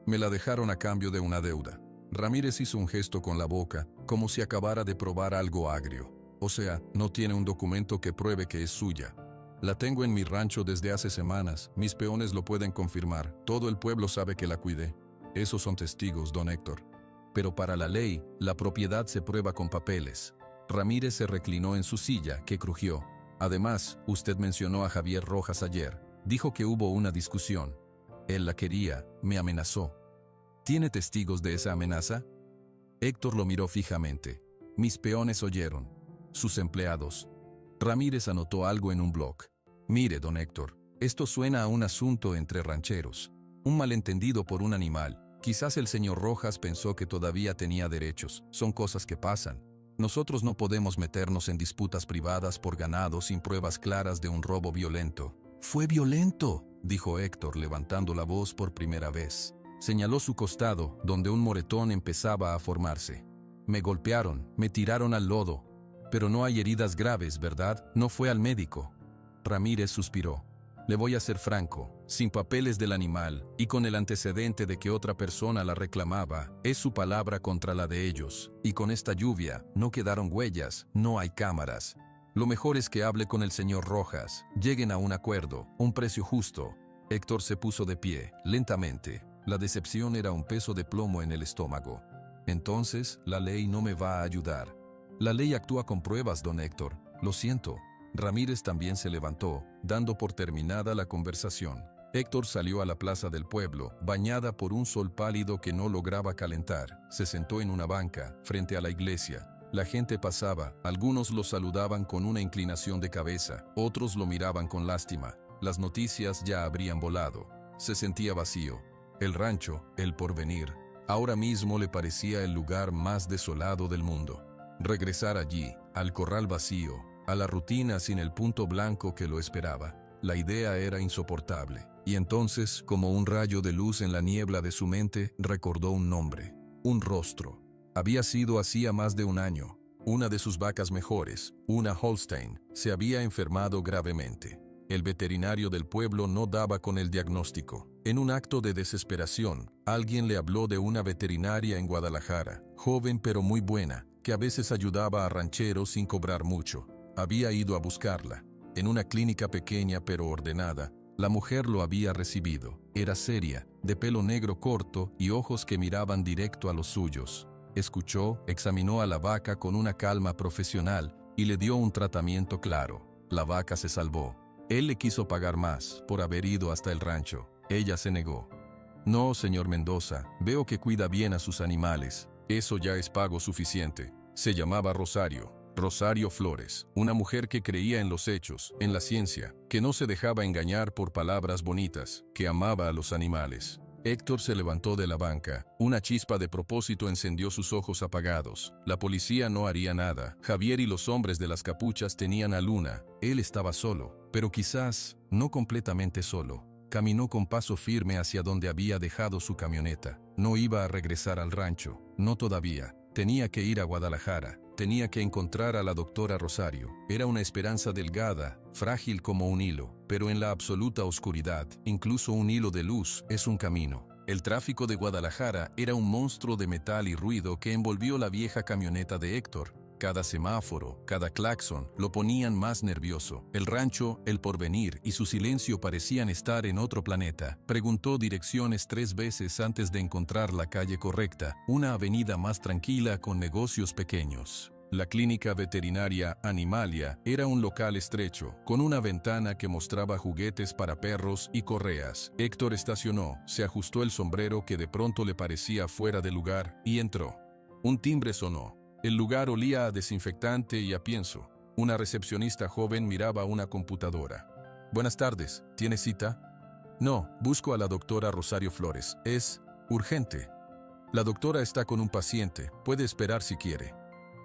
Me la dejaron a cambio de una deuda. Ramírez hizo un gesto con la boca, como si acabara de probar algo agrio. O sea, no tiene un documento que pruebe que es suya. La tengo en mi rancho desde hace semanas, mis peones lo pueden confirmar, todo el pueblo sabe que la cuidé. Esos son testigos, don Héctor. Pero para la ley, la propiedad se prueba con papeles. Ramírez se reclinó en su silla, que crujió. Además, usted mencionó a Javier Rojas ayer. Dijo que hubo una discusión. Él la quería, me amenazó. ¿Tiene testigos de esa amenaza? Héctor lo miró fijamente. Mis peones oyeron. Sus empleados. Ramírez anotó algo en un bloc. Mire, don Héctor, esto suena a un asunto entre rancheros. Un malentendido por un animal. Quizás el señor Rojas pensó que todavía tenía derechos. Son cosas que pasan. Nosotros no podemos meternos en disputas privadas por ganado sin pruebas claras de un robo violento. «Fue violento», dijo Héctor levantando la voz por primera vez. Señaló su costado, donde un moretón empezaba a formarse. «Me golpearon, me tiraron al lodo. Pero no hay heridas graves, ¿verdad? No fue al médico». Ramírez suspiró. «Le voy a ser franco, sin papeles del animal y con el antecedente de que otra persona la reclamaba, es su palabra contra la de ellos. Y con esta lluvia, no quedaron huellas, no hay cámaras. Lo mejor es que hable con el señor Rojas, lleguen a un acuerdo, un precio justo». Héctor se puso de pie, lentamente. La decepción era un peso de plomo en el estómago. «Entonces, la ley no me va a ayudar». «La ley actúa con pruebas, don Héctor. Lo siento». Ramírez también se levantó, dando por terminada la conversación. Héctor salió a la plaza del pueblo, bañada por un sol pálido que no lograba calentar. Se sentó en una banca, frente a la iglesia. La gente pasaba, algunos lo saludaban con una inclinación de cabeza, otros lo miraban con lástima. Las noticias ya habrían volado. Se sentía vacío. El rancho, el porvenir, ahora mismo le parecía el lugar más desolado del mundo. Regresar allí, al corral vacío, a la rutina sin el punto blanco que lo esperaba. La idea era insoportable. Y entonces, como un rayo de luz en la niebla de su mente, recordó un nombre, un rostro. Había sido hacía más de un año. Una de sus vacas mejores, una Holstein, se había enfermado gravemente. El veterinario del pueblo no daba con el diagnóstico. En un acto de desesperación, alguien le habló de una veterinaria en Guadalajara, joven pero muy buena, que a veces ayudaba a rancheros sin cobrar mucho. Había ido a buscarla. En una clínica pequeña pero ordenada, la mujer lo había recibido. Era seria, de pelo negro corto y ojos que miraban directo a los suyos. Escuchó, examinó a la vaca con una calma profesional y le dio un tratamiento claro. La vaca se salvó. Él le quiso pagar más por haber ido hasta el rancho. Ella se negó. «No, señor Mendoza, veo que cuida bien a sus animales. Eso ya es pago suficiente». Se llamaba Rosario. Rosario Flores, una mujer que creía en los hechos, en la ciencia, que no se dejaba engañar por palabras bonitas, que amaba a los animales. Héctor se levantó de la banca. Una chispa de propósito encendió sus ojos apagados. La policía no haría nada. Javier y los hombres de las capuchas tenían a Luna. Él estaba solo, pero quizás no completamente solo. Caminó con paso firme hacia donde había dejado su camioneta. No iba a regresar al rancho, no todavía. Tenía que ir a Guadalajara. Tenía que encontrar a la doctora Rosario. Era una esperanza delgada, frágil como un hilo, pero en la absoluta oscuridad, incluso un hilo de luz es un camino. El tráfico de Guadalajara era un monstruo de metal y ruido que envolvió la vieja camioneta de Héctor. Cada semáforo, cada claxon, lo ponían más nervioso. El rancho, el porvenir y su silencio parecían estar en otro planeta. Preguntó direcciones 3 veces antes de encontrar la calle correcta, una avenida más tranquila con negocios pequeños. La clínica veterinaria Animalia era un local estrecho, con una ventana que mostraba juguetes para perros y correas. Héctor estacionó, se ajustó el sombrero que de pronto le parecía fuera de lugar y entró. Un timbre sonó. El lugar olía a desinfectante y a pienso. Una recepcionista joven miraba una computadora. «Buenas tardes, ¿tiene cita?» «No, busco a la doctora Rosario Flores. Es urgente». «La doctora está con un paciente. Puede esperar si quiere».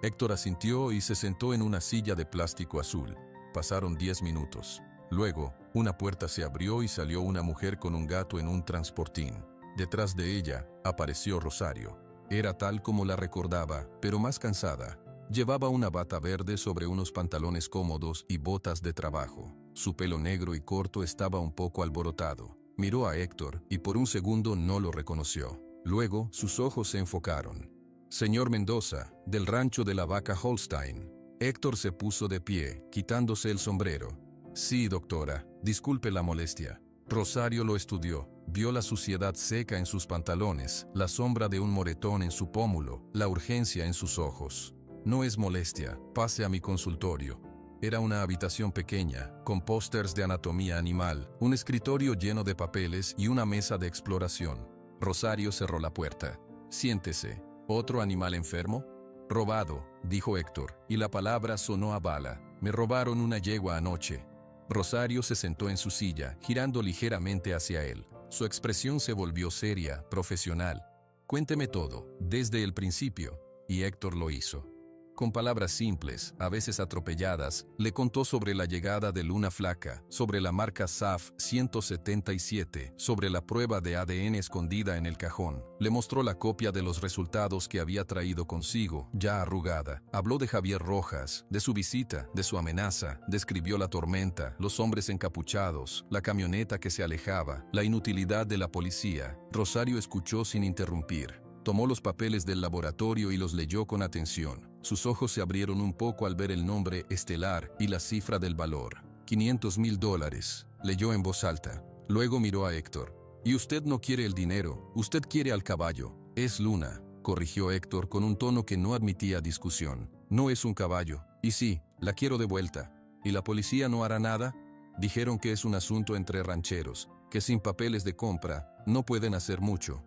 Héctor asintió y se sentó en una silla de plástico azul. Pasaron 10 minutos. Luego, una puerta se abrió y salió una mujer con un gato en un transportín. Detrás de ella, apareció Rosario. Era tal como la recordaba, pero más cansada. Llevaba una bata verde sobre unos pantalones cómodos y botas de trabajo. Su pelo negro y corto estaba un poco alborotado. Miró a Héctor y por un segundo no lo reconoció. Luego, sus ojos se enfocaron. «Señor Mendoza, del rancho de la vaca Holstein». Héctor se puso de pie, quitándose el sombrero. «Sí, doctora, disculpe la molestia». Rosario lo estudió. Vio la suciedad seca en sus pantalones, la sombra de un moretón en su pómulo, la urgencia en sus ojos. «No es molestia, pase a mi consultorio». Era una habitación pequeña, con pósters de anatomía animal, un escritorio lleno de papeles y una mesa de exploración. Rosario cerró la puerta. «Siéntese. ¿Otro animal enfermo?» «Robado», dijo Héctor, y la palabra sonó a bala. «Me robaron una yegua anoche». Rosario se sentó en su silla, girando ligeramente hacia él. Su expresión se volvió seria, profesional. «Cuénteme todo, desde el principio». Y Héctor lo hizo. Con palabras simples, a veces atropelladas, le contó sobre la llegada de Luna Flaca, sobre la marca SAF 177, sobre la prueba de ADN escondida en el cajón. Le mostró la copia de los resultados que había traído consigo, ya arrugada. Habló de Javier Rojas, de su visita, de su amenaza. Describió la tormenta, los hombres encapuchados, la camioneta que se alejaba, la inutilidad de la policía. Rosario escuchó sin interrumpir. Tomó los papeles del laboratorio y los leyó con atención. Sus ojos se abrieron un poco al ver el nombre estelar y la cifra del valor. $500,000, leyó en voz alta. Luego miró a Héctor. «Y usted no quiere el dinero, usted quiere al caballo». «Es Luna», corrigió Héctor con un tono que no admitía discusión. «No es un caballo. Y sí, la quiero de vuelta». «¿Y la policía no hará nada?» «Dijeron que es un asunto entre rancheros, que sin papeles de compra no pueden hacer mucho».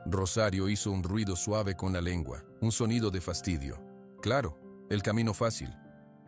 Rosario hizo un ruido suave con la lengua, un sonido de fastidio. «Claro, el camino fácil».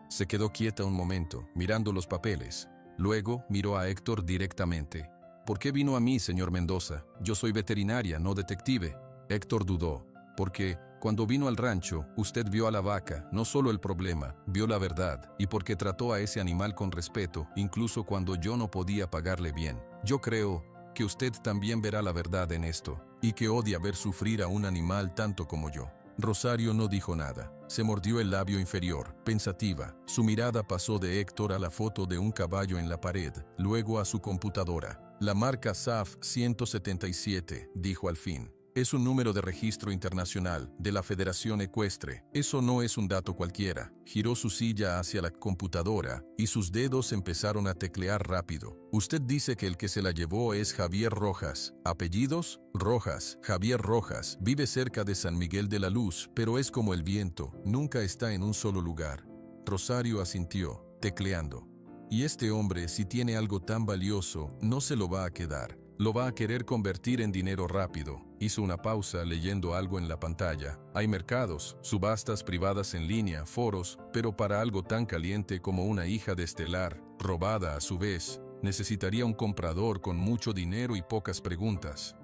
Se quedó quieta un momento, mirando los papeles. Luego miró a Héctor directamente. «¿Por qué vino a mí, señor Mendoza? Yo soy veterinaria, no detective». Héctor dudó. «Porque cuando vino al rancho, usted vio a la vaca, no solo el problema, vio la verdad, y porque trató a ese animal con respeto, incluso cuando yo no podía pagarle bien. Yo creo que usted también verá la verdad en esto, y que odia ver sufrir a un animal tanto como yo». Rosario no dijo nada. Se mordió el labio inferior, pensativa. Su mirada pasó de Héctor a la foto de un caballo en la pared, luego a su computadora. «La marca SAF 177, dijo al fin. «Es un número de registro internacional, de la Federación Ecuestre. Eso no es un dato cualquiera». Giró su silla hacia la computadora y sus dedos empezaron a teclear rápido. «Usted dice que el que se la llevó es Javier Rojas. ¿Apellidos?» «Rojas, Javier Rojas. Vive cerca de San Miguel de la Luz, pero es como el viento, nunca está en un solo lugar». Rosario asintió, tecleando. «Y este hombre, si tiene algo tan valioso, no se lo va a quedar. Lo va a querer convertir en dinero rápido». Hizo una pausa leyendo algo en la pantalla. «Hay mercados, subastas privadas en línea, foros, pero para algo tan caliente como una hija de Estelar, robada a su vez, necesitaría un comprador con mucho dinero y pocas preguntas».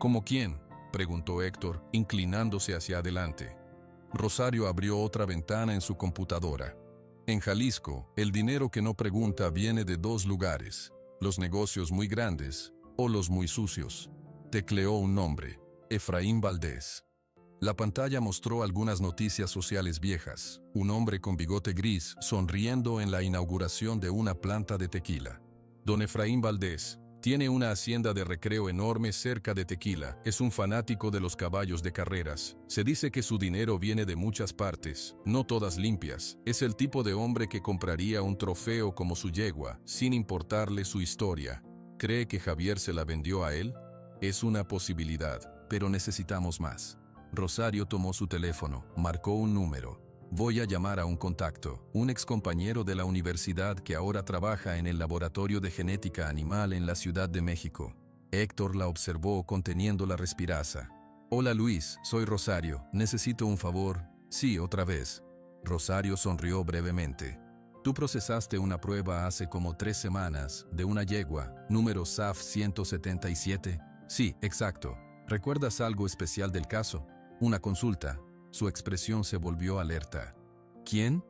¿Cómo quién?, preguntó Héctor, inclinándose hacia adelante. Rosario abrió otra ventana en su computadora. En Jalisco, el dinero que no pregunta viene de dos lugares: los negocios muy grandes o los muy sucios. Tecleó un nombre: Efraín Valdés. La pantalla mostró algunas noticias sociales viejas. Un hombre con bigote gris sonriendo en la inauguración de una planta de tequila. Don Efraín Valdés tiene una hacienda de recreo enorme cerca de Tequila. Es un fanático de los caballos de carreras. Se dice que su dinero viene de muchas partes, no todas limpias. Es el tipo de hombre que compraría un trofeo como su yegua, sin importarle su historia. ¿Cree que Javier se la vendió a él? Es una posibilidad, pero necesitamos más. Rosario tomó su teléfono, marcó un número. Voy a llamar a un contacto, un excompañero de la universidad que ahora trabaja en el laboratorio de genética animal en la Ciudad de México. Héctor la observó conteniendo la respiraza. Hola Luis, soy Rosario, necesito un favor. Sí, otra vez. Rosario sonrió brevemente. Tú procesaste una prueba hace como 3 semanas, de una yegua, número SAF 177. Sí, exacto. ¿Recuerdas algo especial del caso? Una consulta. Su expresión se volvió alerta. ¿Quién?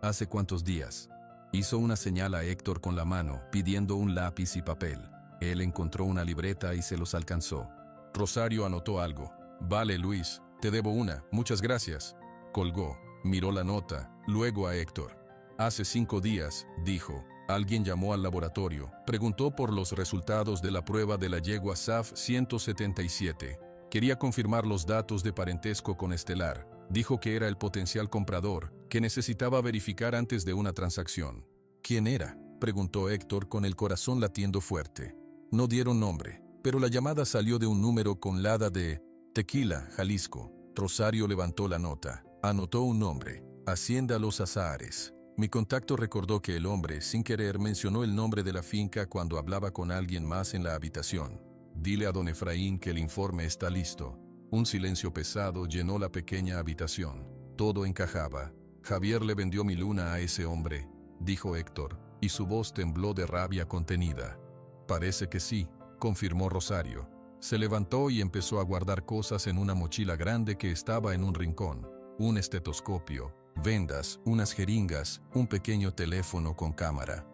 ¿Hace cuántos días? Hizo una señal a Héctor con la mano, pidiendo un lápiz y papel. Él encontró una libreta y se los alcanzó. Rosario anotó algo. Vale, Luis, te debo una, muchas gracias. Colgó, miró la nota, luego a Héctor. Hace 5 días, dijo, alguien llamó al laboratorio, preguntó por los resultados de la prueba de la yegua SAF 177. Quería confirmar los datos de parentesco con Estelar. Dijo que era el potencial comprador, que necesitaba verificar antes de una transacción. ¿Quién era?, preguntó Héctor con el corazón latiendo fuerte. No dieron nombre, pero la llamada salió de un número con LADA de Tequila, Jalisco. Rosario levantó la nota. Anotó un nombre: Hacienda Los Azahares. Mi contacto recordó que el hombre, sin querer, mencionó el nombre de la finca cuando hablaba con alguien más en la habitación. Dile a don Efraín que el informe está listo. Un silencio pesado llenó la pequeña habitación. Todo encajaba. Javier le vendió mi luna a ese hombre, dijo Héctor, y su voz tembló de rabia contenida. Parece que sí, confirmó Rosario. Se levantó y empezó a guardar cosas en una mochila grande que estaba en un rincón. Un estetoscopio, vendas, unas jeringas, un pequeño teléfono con cámara.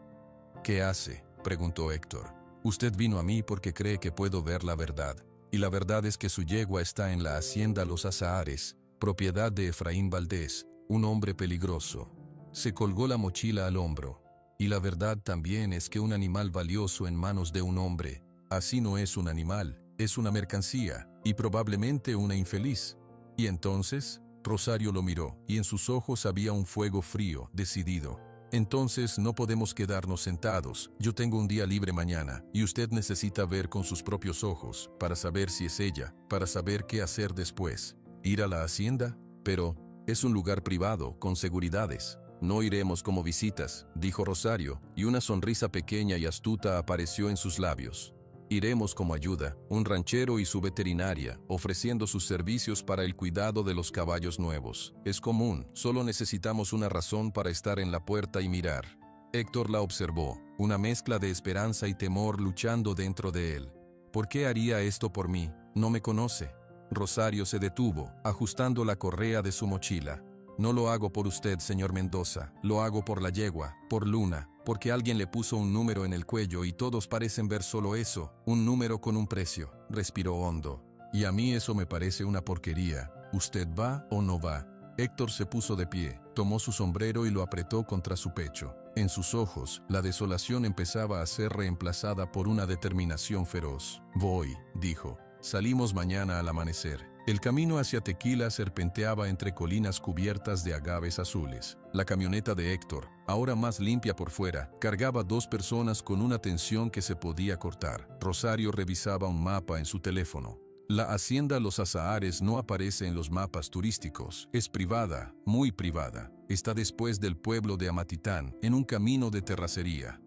¿Qué hace?, preguntó Héctor. Usted vino a mí porque cree que puedo ver la verdad, y la verdad es que su yegua está en la hacienda Los Azahares, propiedad de Efraín Valdés, un hombre peligroso. Se colgó la mochila al hombro. Y la verdad también es que un animal valioso en manos de un hombre, así no es un animal, es una mercancía, y probablemente una infeliz. Y entonces, Rosario lo miró, y en sus ojos había un fuego frío, decidido. Entonces no podemos quedarnos sentados. Yo tengo un día libre mañana, y usted necesita ver con sus propios ojos, para saber si es ella, para saber qué hacer después. ¿Ir a la hacienda? Pero es un lugar privado, con seguridades. No iremos como visitas, dijo Rosario, y una sonrisa pequeña y astuta apareció en sus labios. Iremos como ayuda, un ranchero y su veterinaria, ofreciendo sus servicios para el cuidado de los caballos nuevos. Es común, solo necesitamos una razón para estar en la puerta y mirar. Héctor la observó, una mezcla de esperanza y temor luchando dentro de él. ¿Por qué haría esto por mí? No me conoce. Rosario se detuvo, ajustando la correa de su mochila. No lo hago por usted, señor Mendoza, lo hago por la yegua, por Luna, porque alguien le puso un número en el cuello y todos parecen ver solo eso, un número con un precio. Respiró hondo. Y a mí eso me parece una porquería. ¿Usted va o no va? Héctor se puso de pie, tomó su sombrero y lo apretó contra su pecho. En sus ojos, la desolación empezaba a ser reemplazada por una determinación feroz. Voy, dijo. Salimos mañana al amanecer. El camino hacia Tequila serpenteaba entre colinas cubiertas de agaves azules. La camioneta de Héctor, ahora más limpia por fuera, cargaba 2 personas con una tensión que se podía cortar. Rosario revisaba un mapa en su teléfono. La hacienda Los Azahares no aparece en los mapas turísticos. Es privada, muy privada. Está después del pueblo de Amatitán, en un camino de terracería.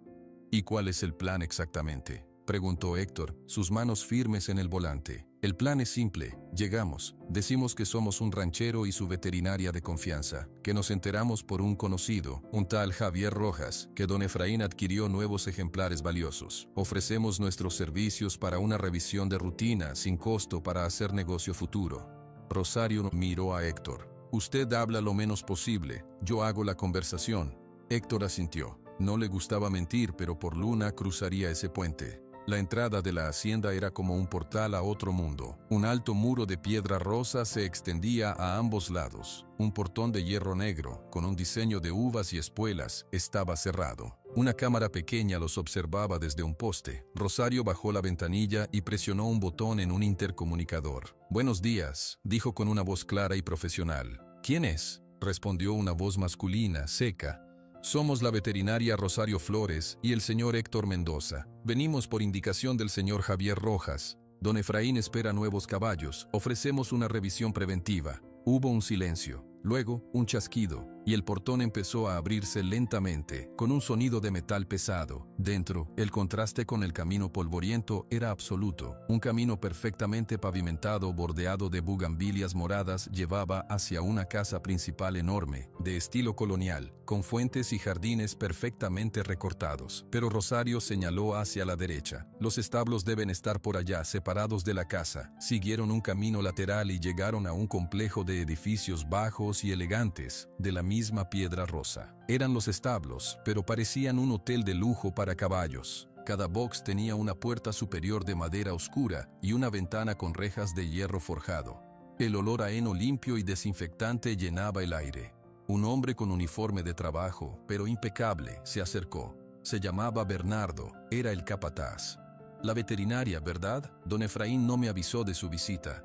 ¿Y cuál es el plan exactamente? preguntó Héctor, sus manos firmes en el volante. El plan es simple, llegamos, decimos que somos un ranchero y su veterinaria de confianza, que nos enteramos por un conocido, un tal Javier Rojas, que don Efraín adquirió nuevos ejemplares valiosos. Ofrecemos nuestros servicios para una revisión de rutina, sin costo para hacer negocio futuro. Rosario miró a Héctor. Usted habla lo menos posible, yo hago la conversación. Héctor asintió. No le gustaba mentir, pero por Luna cruzaría ese puente. La entrada de la hacienda era como un portal a otro mundo. Un alto muro de piedra rosa se extendía a ambos lados. Un portón de hierro negro, con un diseño de uvas y espuelas, estaba cerrado. Una cámara pequeña los observaba desde un poste. Rosario bajó la ventanilla y presionó un botón en un intercomunicador. «Buenos días», dijo con una voz clara y profesional. «¿Quién es?», respondió una voz masculina, seca. «Somos la veterinaria Rosario Flores y el señor Héctor Mendoza. Venimos por indicación del señor Javier Rojas. Don Efraín espera nuevos caballos. Ofrecemos una revisión preventiva». Hubo un silencio, luego un chasquido, y el portón empezó a abrirse lentamente, con un sonido de metal pesado. Dentro, el contraste con el camino polvoriento era absoluto. Un camino perfectamente pavimentado, bordeado de bugambilias moradas, llevaba hacia una casa principal enorme, de estilo colonial, con fuentes y jardines perfectamente recortados. Pero Rosario señaló hacia la derecha. «Los establos deben estar por allá, separados de la casa». Siguieron un camino lateral y llegaron a un complejo de edificios bajos y elegantes, de la misma piedra rosa. Eran los establos, pero parecían un hotel de lujo para caballos. Cada box tenía una puerta superior de madera oscura y una ventana con rejas de hierro forjado. El olor a heno limpio y desinfectante llenaba el aire. Un hombre con uniforme de trabajo, pero impecable, se acercó. Se llamaba Bernardo, era el capataz. «La veterinaria, ¿verdad? Don Efraín no me avisó de su visita».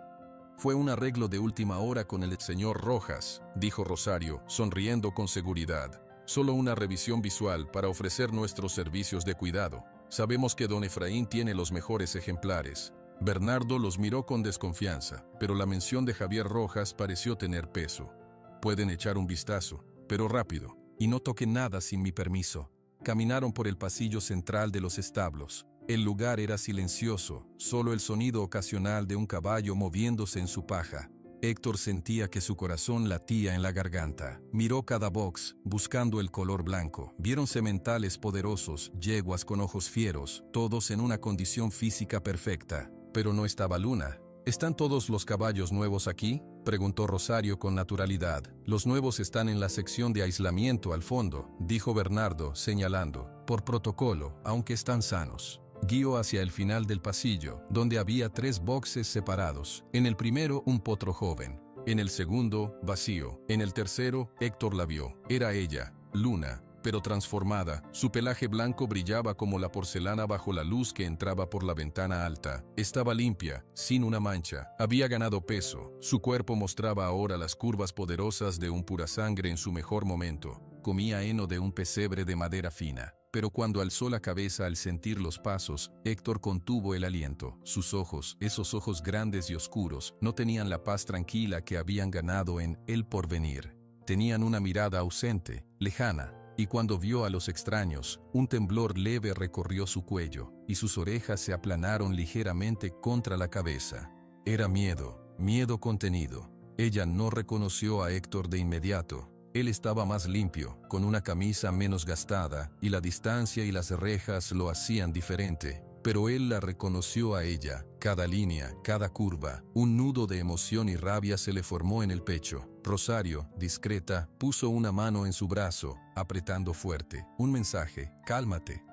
«Fue un arreglo de última hora con el señor Rojas», dijo Rosario, sonriendo con seguridad. «Solo una revisión visual para ofrecer nuestros servicios de cuidado. Sabemos que don Efraín tiene los mejores ejemplares». Bernardo los miró con desconfianza, pero la mención de Javier Rojas pareció tener peso. «Pueden echar un vistazo, pero rápido, y no toquen nada sin mi permiso». Caminaron por el pasillo central de los establos. El lugar era silencioso, solo el sonido ocasional de un caballo moviéndose en su paja. Héctor sentía que su corazón latía en la garganta. Miró cada box, buscando el color blanco. Vieron sementales poderosos, yeguas con ojos fieros, todos en una condición física perfecta. Pero no estaba Luna. «¿Están todos los caballos nuevos aquí?», preguntó Rosario con naturalidad. «Los nuevos están en la sección de aislamiento al fondo», dijo Bernardo, señalando. «Por protocolo, aunque están sanos». Guió hacia el final del pasillo, donde había 3 boxes separados. En el primero, un potro joven. En el segundo, vacío. En el tercero, Héctor la vio. Era ella, Luna, pero transformada. Su pelaje blanco brillaba como la porcelana bajo la luz que entraba por la ventana alta. Estaba limpia, sin una mancha. Había ganado peso. Su cuerpo mostraba ahora las curvas poderosas de un pura sangre en su mejor momento. Comía heno de un pesebre de madera fina. Pero cuando alzó la cabeza al sentir los pasos, Héctor contuvo el aliento. Sus ojos, esos ojos grandes y oscuros, no tenían la paz tranquila que habían ganado en El Porvenir. Tenían una mirada ausente, lejana, y cuando vio a los extraños, un temblor leve recorrió su cuello, y sus orejas se aplanaron ligeramente contra la cabeza. Era miedo, miedo contenido. Ella no reconoció a Héctor de inmediato. Él estaba más limpio, con una camisa menos gastada, y la distancia y las rejas lo hacían diferente. Pero él la reconoció a ella, cada línea, cada curva. Un nudo de emoción y rabia se le formó en el pecho. Rosario, discreta, puso una mano en su brazo, apretando fuerte. «Un mensaje, cálmate».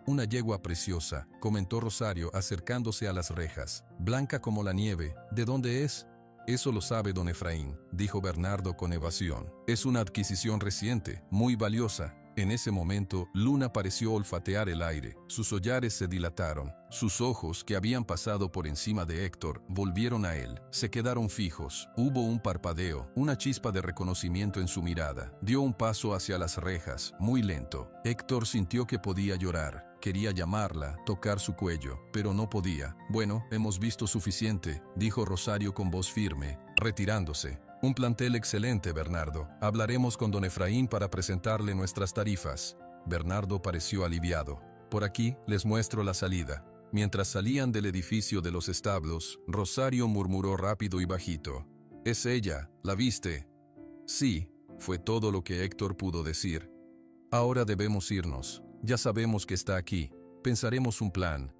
«Una yegua preciosa», comentó Rosario acercándose a las rejas. «Blanca como la nieve. ¿De dónde es?». «Eso lo sabe don Efraín», dijo Bernardo con evasión. «Es una adquisición reciente, muy valiosa». En ese momento, Luna pareció olfatear el aire. Sus hollares se dilataron. Sus ojos, que habían pasado por encima de Héctor, volvieron a él. Se quedaron fijos. Hubo un parpadeo, una chispa de reconocimiento en su mirada. Dio un paso hacia las rejas, muy lento. Héctor sintió que podía llorar. Quería llamarla, tocar su cuello, pero no podía. «Bueno, hemos visto suficiente», dijo Rosario con voz firme, retirándose. «Un plantel excelente, Bernardo. Hablaremos con don Efraín para presentarle nuestras tarifas». Bernardo pareció aliviado. «Por aquí les muestro la salida». Mientras salían del edificio de los establos, Rosario murmuró rápido y bajito. «Es ella, ¿la viste?» «Sí», fue todo lo que Héctor pudo decir. «Ahora debemos irnos. Ya sabemos que está aquí. Pensaremos un plan».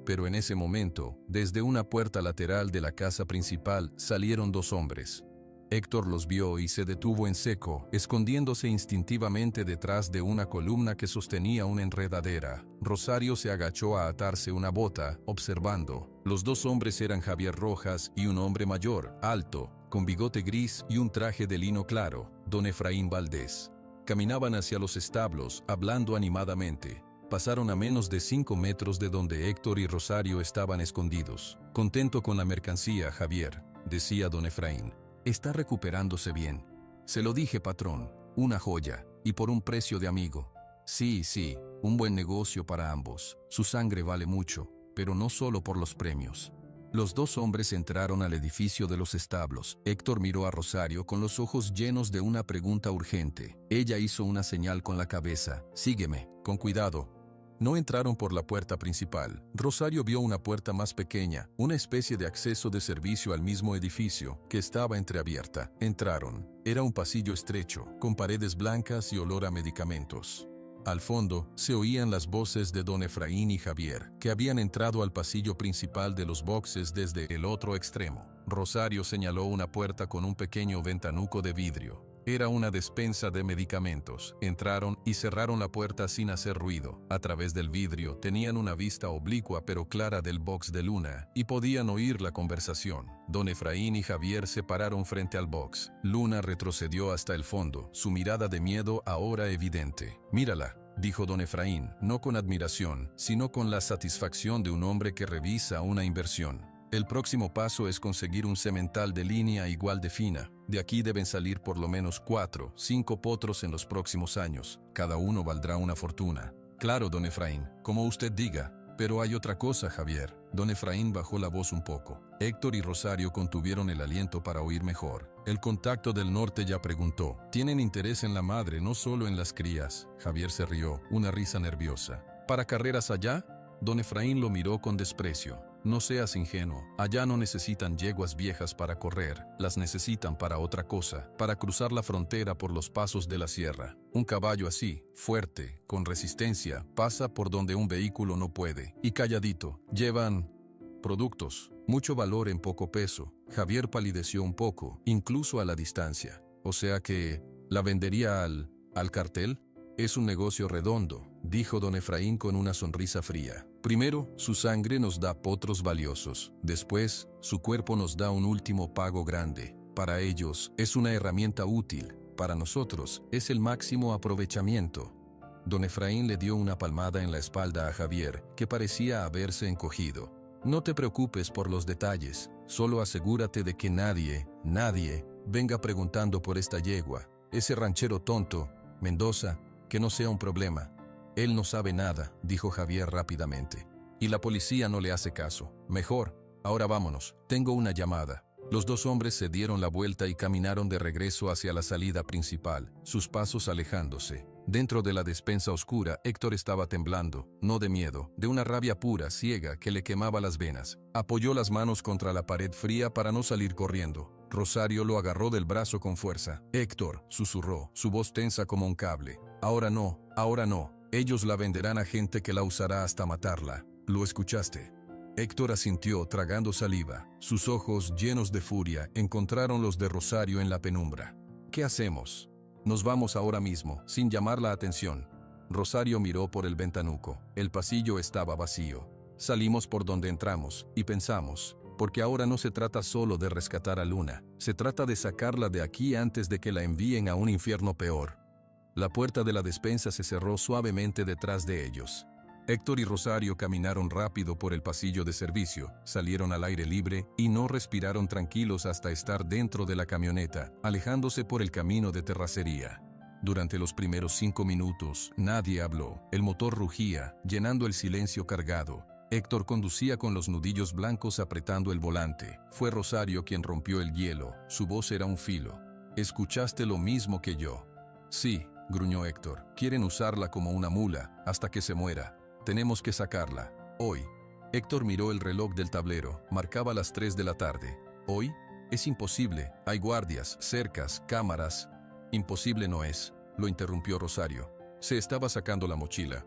Pero en ese momento, desde una puerta lateral de la casa principal, salieron dos hombres. Héctor los vio y se detuvo en seco, escondiéndose instintivamente detrás de una columna que sostenía una enredadera. Rosario se agachó a atarse una bota, observando. Los dos hombres eran Javier Rojas y un hombre mayor, alto, con bigote gris y un traje de lino claro, don Efraín Valdés. Caminaban hacia los establos, hablando animadamente. Pasaron a menos de 5 metros de donde Héctor y Rosario estaban escondidos. «Contento con la mercancía, Javier», decía don Efraín. «Está recuperándose bien». «Se lo dije, patrón, una joya, y por un precio de amigo». «Sí, sí, un buen negocio para ambos. Su sangre vale mucho, pero no solo por los premios». Los dos hombres entraron al edificio de los establos. Héctor miró a Rosario con los ojos llenos de una pregunta urgente. Ella hizo una señal con la cabeza. «Sígueme, con cuidado». No entraron por la puerta principal. Rosario vio una puerta más pequeña, una especie de acceso de servicio al mismo edificio, que estaba entreabierta. Entraron. Era un pasillo estrecho, con paredes blancas y olor a medicamentos. Al fondo, se oían las voces de don Efraín y Javier, que habían entrado al pasillo principal de los boxes desde el otro extremo. Rosario señaló una puerta con un pequeño ventanuco de vidrio. Era una despensa de medicamentos. Entraron y cerraron la puerta sin hacer ruido. A través del vidrio tenían una vista oblicua pero clara del box de Luna, y podían oír la conversación. Don Efraín y Javier se pararon frente al box. Luna retrocedió hasta el fondo, su mirada de miedo ahora evidente. «Mírala», dijo don Efraín, no con admiración, sino con la satisfacción de un hombre que revisa una inversión. «El próximo paso es conseguir un semental de línea igual de fina. De aquí deben salir por lo menos 4, 5 potros en los próximos años. Cada uno valdrá una fortuna». «Claro, don Efraín, como usted diga. Pero hay otra cosa, Javier». Don Efraín bajó la voz un poco. Héctor y Rosario contuvieron el aliento para oír mejor. El contacto del norte ya preguntó. «Tienen interés en la madre, no solo en las crías». Javier se rió, una risa nerviosa. «¿Para carreras allá?» Don Efraín lo miró con desprecio. «No seas ingenuo. Allá no necesitan yeguas viejas para correr, las necesitan para otra cosa, para cruzar la frontera por los pasos de la sierra. Un caballo así, fuerte, con resistencia, pasa por donde un vehículo no puede. Y calladito. Llevan productos, mucho valor en poco peso». Javier palideció un poco, incluso a la distancia. «O sea que, ¿la vendería al cartel?» «Es un negocio redondo», dijo don Efraín con una sonrisa fría. «Primero, su sangre nos da potros valiosos. Después, su cuerpo nos da un último pago grande. Para ellos, es una herramienta útil. Para nosotros, es el máximo aprovechamiento». Don Efraín le dio una palmada en la espalda a Javier, que parecía haberse encogido. «No te preocupes por los detalles. Solo asegúrate de que nadie venga preguntando por esta yegua. Ese ranchero tonto, Mendoza, que no sea un problema». «Él no sabe nada», dijo Javier rápidamente. «Y la policía no le hace caso. Mejor, ahora vámonos. Tengo una llamada». Los dos hombres se dieron la vuelta y caminaron de regreso hacia la salida principal, sus pasos alejándose. Dentro de la despensa oscura, Héctor estaba temblando, no de miedo, de una rabia pura, ciega, que le quemaba las venas. Apoyó las manos contra la pared fría para no salir corriendo. Rosario lo agarró del brazo con fuerza. «Héctor», susurró, su voz tensa como un cable. «Ahora no, ahora no. Ellos la venderán a gente que la usará hasta matarla. ¿Lo escuchaste?» Héctor asintió, tragando saliva. Sus ojos, llenos de furia, encontraron los de Rosario en la penumbra. «¿Qué hacemos?» «Nos vamos ahora mismo, sin llamar la atención». Rosario miró por el ventanuco. El pasillo estaba vacío. «Salimos por donde entramos, y pensamos, porque ahora no se trata solo de rescatar a Luna, se trata de sacarla de aquí antes de que la envíen a un infierno peor». La puerta de la despensa se cerró suavemente detrás de ellos. Héctor y Rosario caminaron rápido por el pasillo de servicio, salieron al aire libre y no respiraron tranquilos hasta estar dentro de la camioneta, alejándose por el camino de terracería. Durante los primeros 5 minutos, nadie habló. El motor rugía, llenando el silencio cargado. Héctor conducía con los nudillos blancos apretando el volante. Fue Rosario quien rompió el hielo. Su voz era un filo. «¿Escuchaste lo mismo que yo?» «Sí», gruñó Héctor. «Quieren usarla como una mula, hasta que se muera. Tenemos que sacarla. Hoy». Héctor miró el reloj del tablero. Marcaba las 3 de la tarde. ¿Hoy? Es imposible. Hay guardias, cercas, cámaras. Imposible no es, lo interrumpió Rosario. Se estaba sacando la mochila.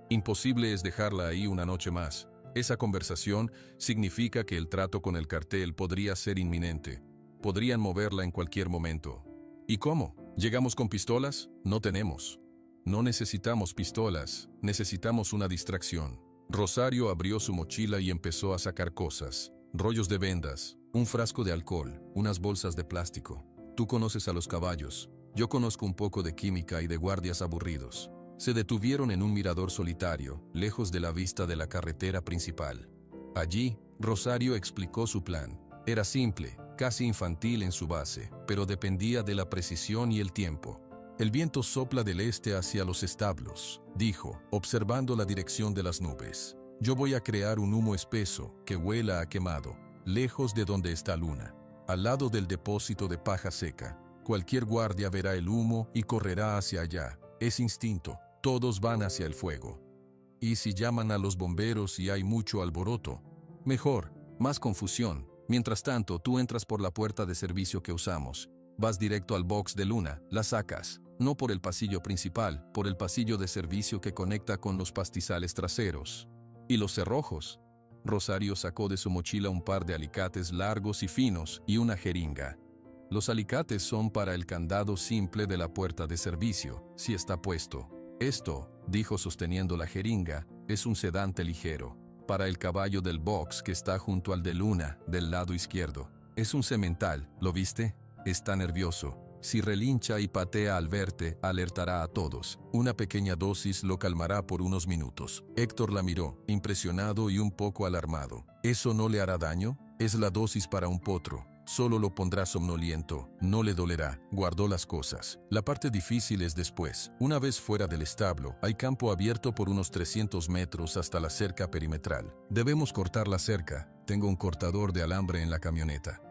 Imposible es dejarla ahí una noche más. Esa conversación significa que el trato con el cartel podría ser inminente. Podrían moverla en cualquier momento. ¿Y cómo? ¿Llegamos con pistolas? No tenemos. No necesitamos pistolas, necesitamos una distracción. Rosario abrió su mochila y empezó a sacar cosas. Rollos de vendas, un frasco de alcohol, unas bolsas de plástico. Tú conoces a los caballos. Yo conozco un poco de química y de guardias aburridos. Se detuvieron en un mirador solitario, lejos de la vista de la carretera principal. Allí, Rosario explicó su plan. Era simple, casi infantil en su base, pero dependía de la precisión y el tiempo. El viento sopla del este hacia los establos, dijo, observando la dirección de las nubes. Yo voy a crear un humo espeso, que huela a quemado, lejos de donde está Luna, al lado del depósito de paja seca. Cualquier guardia verá el humo y correrá hacia allá. Es instinto, todos van hacia el fuego. ¿Y si llaman a los bomberos y hay mucho alboroto? Mejor, más confusión. Mientras tanto, tú entras por la puerta de servicio que usamos. Vas directo al box de Luna, la sacas. No por el pasillo principal, por el pasillo de servicio que conecta con los pastizales traseros. ¿Y los cerrojos? Rosario sacó de su mochila un par de alicates largos y finos y una jeringa. Los alicates son para el candado simple de la puerta de servicio, si está puesto. Esto, dijo sosteniendo la jeringa, es un sedante ligero. Para el caballo del box que está junto al de Luna, del lado izquierdo. Es un semental, ¿lo viste? Está nervioso. Si relincha y patea al verte, alertará a todos. Una pequeña dosis lo calmará por unos minutos. Héctor la miró, impresionado y un poco alarmado. ¿Eso no le hará daño? Es la dosis para un potro. Solo lo pondrá somnoliento, no le dolerá. Guardó las cosas. La parte difícil es después. Una vez fuera del establo, hay campo abierto por unos 300 metros hasta la cerca perimetral. Debemos cortar la cerca. Tengo un cortador de alambre en la camioneta.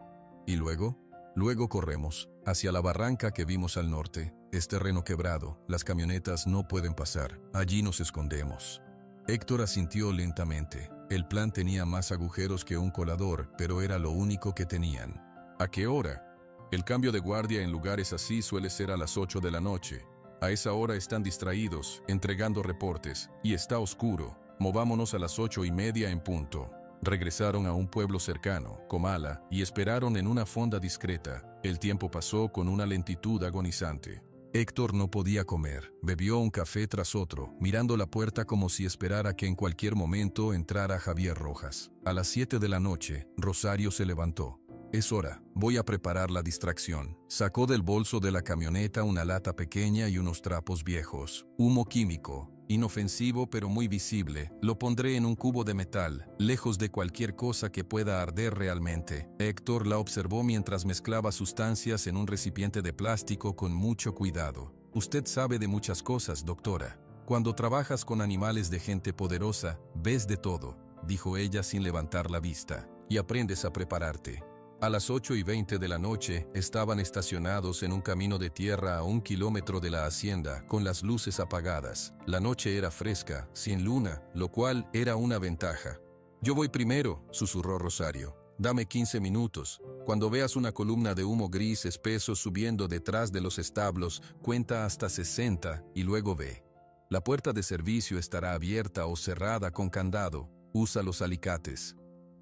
¿Y luego? Luego corremos hacia la barranca que vimos al norte. Es terreno quebrado, las camionetas no pueden pasar. Allí nos escondemos. Héctor asintió lentamente. El plan tenía más agujeros que un colador, pero era lo único que tenían. ¿A qué hora? El cambio de guardia en lugares así suele ser a las 8 de la noche. A esa hora están distraídos, entregando reportes, y está oscuro. Movámonos a las 8:30 en punto. Regresaron a un pueblo cercano, Comala, y esperaron en una fonda discreta. El tiempo pasó con una lentitud agonizante. Héctor no podía comer. Bebió un café tras otro, mirando la puerta como si esperara que en cualquier momento entrara Javier Rojas. A las 7 de la noche, Rosario se levantó. Es hora, voy a preparar la distracción. Sacó del bolso de la camioneta una lata pequeña y unos trapos viejos. Humo químico. Inofensivo pero muy visible. Lo pondré en un cubo de metal, lejos de cualquier cosa que pueda arder realmente. Héctor la observó mientras mezclaba sustancias en un recipiente de plástico con mucho cuidado. Usted sabe de muchas cosas, doctora. Cuando trabajas con animales de gente poderosa, ves de todo, dijo ella sin levantar la vista, y aprendes a prepararte. A las 8:20 de la noche, estaban estacionados en un camino de tierra a 1 kilómetro de la hacienda, con las luces apagadas. La noche era fresca, sin luna, lo cual era una ventaja. Yo voy primero, susurró Rosario. Dame 15 minutos. Cuando veas una columna de humo gris espeso subiendo detrás de los establos, cuenta hasta 60 y luego ve. La puerta de servicio estará abierta o cerrada con candado. Usa los alicates.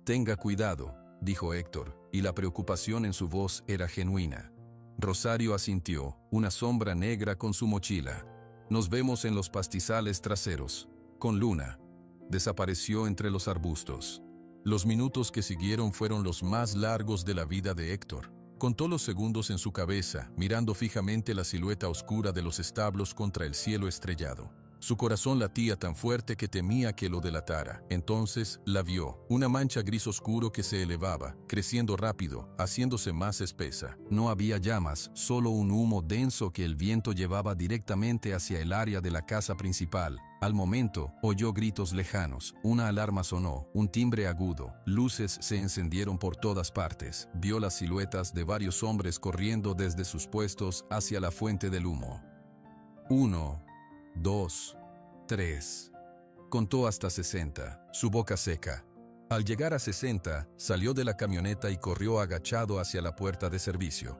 Tenga cuidado, dijo Héctor, y la preocupación en su voz era genuina. Rosario asintió, una sombra negra con su mochila. Nos vemos en los pastizales traseros. Con Luna. Desapareció entre los arbustos. Los minutos que siguieron fueron los más largos de la vida de Héctor. Contó los segundos en su cabeza, mirando fijamente la silueta oscura de los establos contra el cielo estrellado. Su corazón latía tan fuerte que temía que lo delatara. Entonces la vio, una mancha gris oscuro que se elevaba, creciendo rápido, haciéndose más espesa. No había llamas, solo un humo denso que el viento llevaba directamente hacia el área de la casa principal. Al momento, oyó gritos lejanos, una alarma sonó, un timbre agudo, luces se encendieron por todas partes. Vio las siluetas de varios hombres corriendo desde sus puestos hacia la fuente del humo. 1, 2, 3. Contó hasta 60, su boca seca. Al llegar a 60, salió de la camioneta y corrió agachado hacia la puerta de servicio.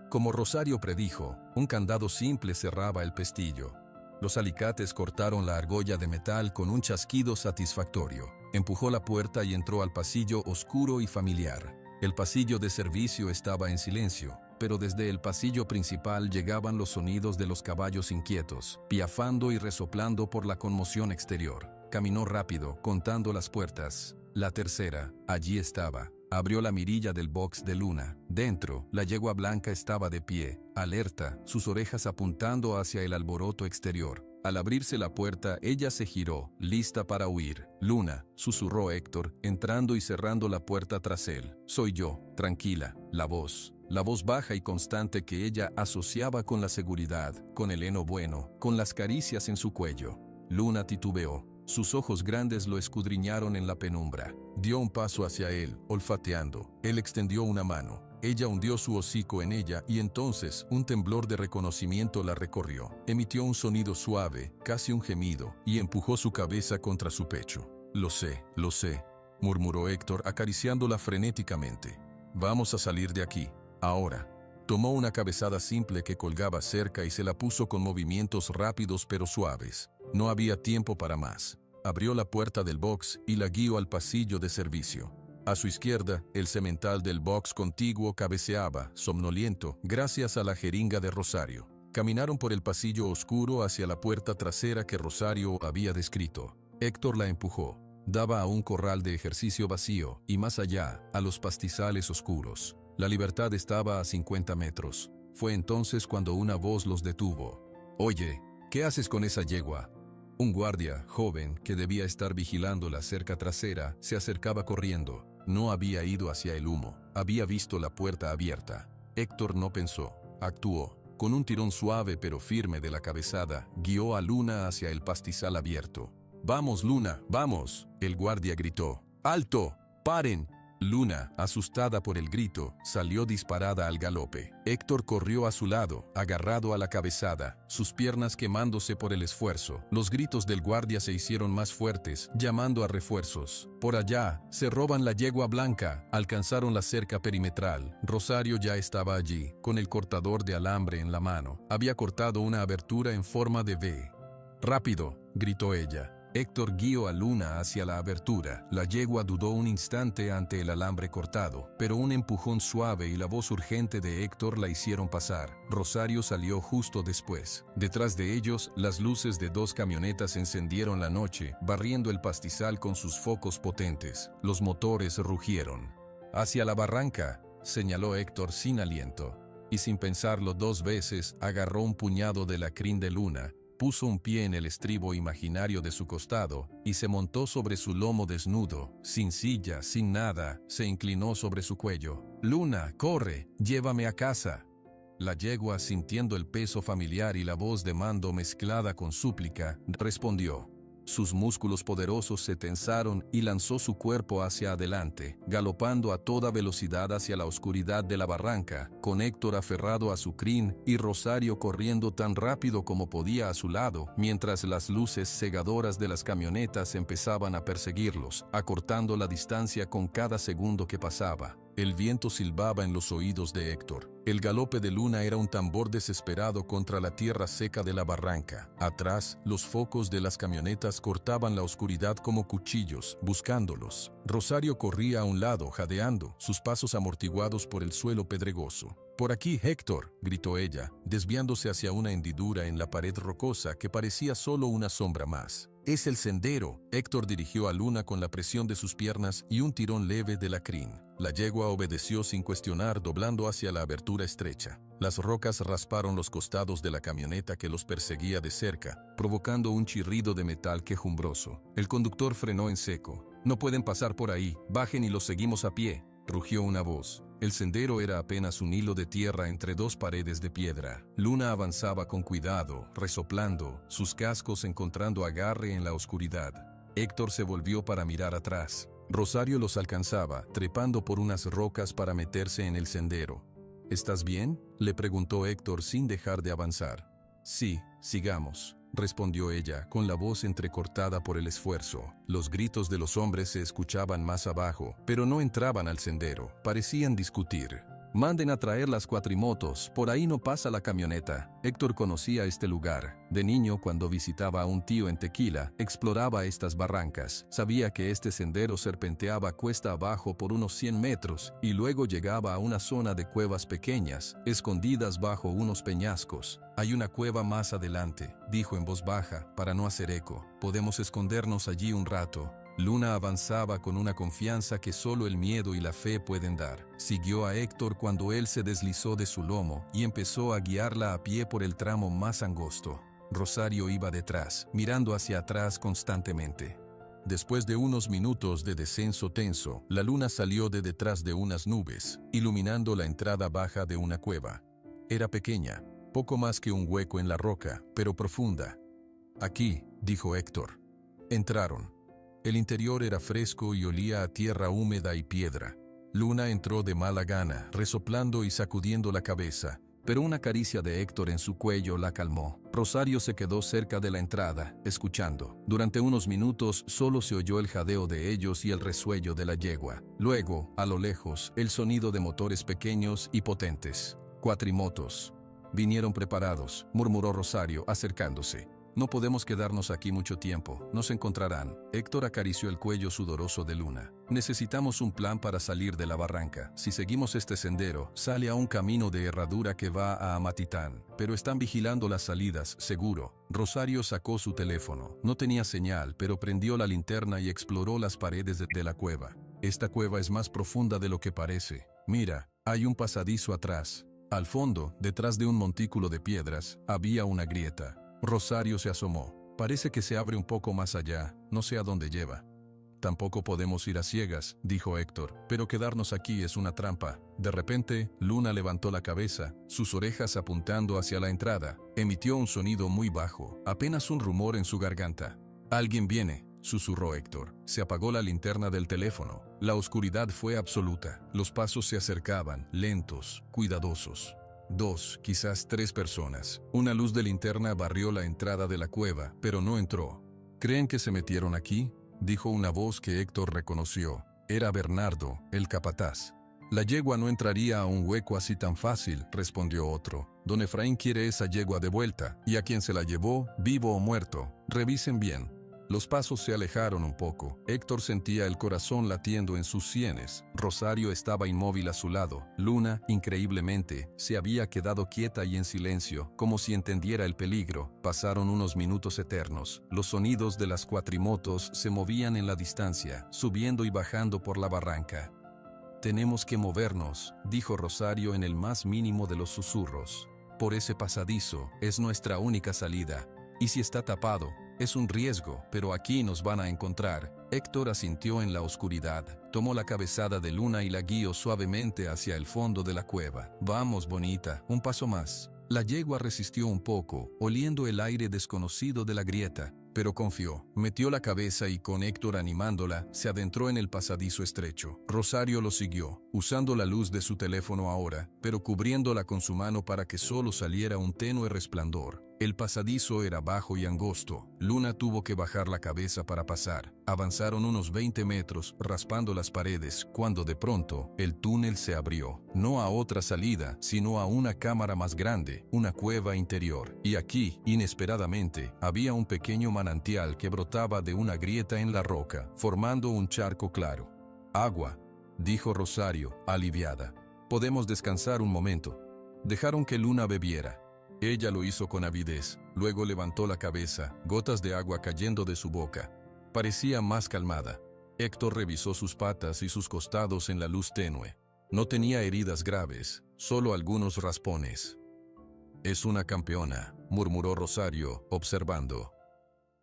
Como Rosario predijo, un candado simple cerraba el pestillo. Los alicates cortaron la argolla de metal con un chasquido satisfactorio. Empujó la puerta y entró al pasillo oscuro y familiar. El pasillo de servicio estaba en silencio, pero desde el pasillo principal llegaban los sonidos de los caballos inquietos, piafando y resoplando por la conmoción exterior. Caminó rápido, contando las puertas. La tercera, allí estaba. Abrió la mirilla del box de Luna. Dentro, la yegua blanca estaba de pie, alerta, sus orejas apuntando hacia el alboroto exterior. Al abrirse la puerta, ella se giró, lista para huir. «Luna», susurró Héctor, entrando y cerrando la puerta tras él. «Soy yo, tranquila». La voz baja y constante que ella asociaba con la seguridad, con el heno bueno, con las caricias en su cuello. Luna titubeó. Sus ojos grandes lo escudriñaron en la penumbra. Dio un paso hacia él, olfateando. Él extendió una mano. Ella hundió su hocico en ella y entonces un temblor de reconocimiento la recorrió. Emitió un sonido suave, casi un gemido, y empujó su cabeza contra su pecho. Lo sé, murmuró Héctor acariciándola frenéticamente. «Vamos a salir de aquí, ahora». Tomó una cabezada simple que colgaba cerca y se la puso con movimientos rápidos pero suaves. No había tiempo para más. Abrió la puerta del box y la guió al pasillo de servicio. A su izquierda, el semental del box contiguo cabeceaba, somnoliento, gracias a la jeringa de Rosario. Caminaron por el pasillo oscuro hacia la puerta trasera que Rosario había descrito. Héctor la empujó. Daba a un corral de ejercicio vacío y más allá, a los pastizales oscuros. La libertad estaba a 50 metros. Fue entonces cuando una voz los detuvo. «Oye, ¿qué haces con esa yegua?» Un guardia, joven, que debía estar vigilando la cerca trasera, se acercaba corriendo. No había ido hacia el humo. Había visto la puerta abierta. Héctor no pensó. Actuó. Con un tirón suave pero firme de la cabezada, guió a Luna hacia el pastizal abierto. «¡Vamos, Luna, vamos!», el guardia gritó. «¡Alto! ¡Paren!». Luna, asustada por el grito, salió disparada al galope. Héctor corrió a su lado, agarrado a la cabezada, sus piernas quemándose por el esfuerzo. Los gritos del guardia se hicieron más fuertes, llamando a refuerzos. Por allá, se roban la yegua blanca. Alcanzaron la cerca perimetral. Rosario ya estaba allí, con el cortador de alambre en la mano. Había cortado una abertura en forma de V. «¡Rápido!», gritó ella. Héctor guió a Luna hacia la abertura. La yegua dudó un instante ante el alambre cortado, pero un empujón suave y la voz urgente de Héctor la hicieron pasar. Rosario salió justo después. Detrás de ellos, las luces de 2 camionetas encendieron la noche, barriendo el pastizal con sus focos potentes. Los motores rugieron. «Hacia la barranca», señaló Héctor sin aliento. Y sin pensarlo 2 veces, agarró un puñado de la crin de Luna, puso un pie en el estribo imaginario de su costado y se montó sobre su lomo desnudo, sin silla, sin nada, se inclinó sobre su cuello. «Luna, corre, llévame a casa». La yegua, sintiendo el peso familiar y la voz de mando mezclada con súplica, respondió. Sus músculos poderosos se tensaron y lanzó su cuerpo hacia adelante, galopando a toda velocidad hacia la oscuridad de la barranca, con Héctor aferrado a su crin y Rosario corriendo tan rápido como podía a su lado, mientras las luces cegadoras de las camionetas empezaban a perseguirlos, acortando la distancia con cada segundo que pasaba. El viento silbaba en los oídos de Héctor. El galope de Luna era un tambor desesperado contra la tierra seca de la barranca. Atrás, los focos de las camionetas cortaban la oscuridad como cuchillos, buscándolos. Rosario corría a un lado, jadeando, sus pasos amortiguados por el suelo pedregoso. «Por aquí, Héctor», gritó ella, desviándose hacia una hendidura en la pared rocosa que parecía solo una sombra más. «Es el sendero». Héctor dirigió a Luna con la presión de sus piernas y un tirón leve de la crin. La yegua obedeció sin cuestionar, doblando hacia la abertura estrecha. Las rocas rasparon los costados de la camioneta que los perseguía de cerca, provocando un chirrido de metal quejumbroso. El conductor frenó en seco. «No pueden pasar por ahí, bajen y los seguimos a pie», rugió una voz. El sendero era apenas un hilo de tierra entre 2 paredes de piedra. Luna avanzaba con cuidado, resoplando, sus cascos encontrando agarre en la oscuridad. Héctor se volvió para mirar atrás. Rosario los alcanzaba, trepando por unas rocas para meterse en el sendero. «¿Estás bien?», le preguntó Héctor sin dejar de avanzar. «Sí, sigamos». respondió ella, con la voz entrecortada por el esfuerzo. Los gritos de los hombres se escuchaban más abajo, pero no entraban al sendero. Parecían discutir. «Manden a traer las cuatrimotos, por ahí no pasa la camioneta». Héctor conocía este lugar. De niño, cuando visitaba a un tío en Tequila, exploraba estas barrancas. Sabía que este sendero serpenteaba cuesta abajo por unos 100 metros y luego llegaba a una zona de cuevas pequeñas, escondidas bajo unos peñascos. «Hay una cueva más adelante», dijo en voz baja, para no hacer eco. «Podemos escondernos allí un rato». Luna avanzaba con una confianza que solo el miedo y la fe pueden dar. Siguió a Héctor cuando él se deslizó de su lomo y empezó a guiarla a pie por el tramo más angosto. Rosario iba detrás, mirando hacia atrás constantemente. Después de unos minutos de descenso tenso, la luna salió de detrás de unas nubes, iluminando la entrada baja de una cueva. Era pequeña, poco más que un hueco en la roca, pero profunda. «Aquí», dijo Héctor. Entraron. El interior era fresco y olía a tierra húmeda y piedra. Luna entró de mala gana, resoplando y sacudiendo la cabeza, pero una caricia de Héctor en su cuello la calmó. Rosario se quedó cerca de la entrada, escuchando. Durante unos minutos solo se oyó el jadeo de ellos y el resuello de la yegua. Luego, a lo lejos, el sonido de motores pequeños y potentes. «Cuatrimotos. Vinieron preparados», murmuró Rosario, acercándose. «No podemos quedarnos aquí mucho tiempo, nos encontrarán». Héctor acarició el cuello sudoroso de Luna. «Necesitamos un plan para salir de la barranca. Si seguimos este sendero, sale a un camino de herradura que va a Amatitán, pero están vigilando las salidas, seguro». Rosario sacó su teléfono. No tenía señal, pero prendió la linterna y exploró las paredes de la cueva. «Esta cueva es más profunda de lo que parece. Mira, hay un pasadizo atrás». Al fondo, detrás de un montículo de piedras, había una grieta. Rosario se asomó. «Parece que se abre un poco más allá, no sé a dónde lleva». «Tampoco podemos ir a ciegas», dijo Héctor, «pero quedarnos aquí es una trampa». De repente, Luna levantó la cabeza, sus orejas apuntando hacia la entrada. Emitió un sonido muy bajo, apenas un rumor en su garganta. «Alguien viene», susurró Héctor. Se apagó la linterna del teléfono. La oscuridad fue absoluta. Los pasos se acercaban, lentos, cuidadosos. 2, quizás 3 personas. Una luz de linterna barrió la entrada de la cueva, pero no entró. «¿Creen que se metieron aquí?», dijo una voz que Héctor reconoció. Era Bernardo, el capataz. «La yegua no entraría a un hueco así tan fácil», respondió otro. «Don Efraín quiere esa yegua de vuelta, y a quien se la llevó, vivo o muerto. Revisen bien». Los pasos se alejaron un poco. Héctor sentía el corazón latiendo en sus sienes. Rosario estaba inmóvil a su lado. Luna, increíblemente, se había quedado quieta y en silencio, como si entendiera el peligro. Pasaron unos minutos eternos. Los sonidos de las cuatrimotos se movían en la distancia, subiendo y bajando por la barranca. «Tenemos que movernos», dijo Rosario en el más mínimo de los susurros. «Por ese pasadizo, es nuestra única salida. Y si está tapado, es un riesgo, pero aquí nos van a encontrar». Héctor asintió en la oscuridad, tomó la cabezada de Luna y la guió suavemente hacia el fondo de la cueva. «Vamos, bonita, un paso más». La yegua resistió un poco, oliendo el aire desconocido de la grieta, pero confió. Metió la cabeza y con Héctor animándola, se adentró en el pasadizo estrecho. Rosario lo siguió, usando la luz de su teléfono ahora, pero cubriéndola con su mano para que solo saliera un tenue resplandor. El pasadizo era bajo y angosto. Luna tuvo que bajar la cabeza para pasar. Avanzaron unos 20 metros, raspando las paredes, cuando de pronto, el túnel se abrió. No a otra salida, sino a una cámara más grande, una cueva interior. Y aquí, inesperadamente, había un pequeño manantial que brotaba de una grieta en la roca, formando un charco claro. «Agua», dijo Rosario, aliviada. «Podemos descansar un momento». Dejaron que Luna bebiera. Ella lo hizo con avidez, luego levantó la cabeza, gotas de agua cayendo de su boca. Parecía más calmada. Héctor revisó sus patas y sus costados en la luz tenue. No tenía heridas graves, solo algunos raspones. «Es una campeona», murmuró Rosario, observando.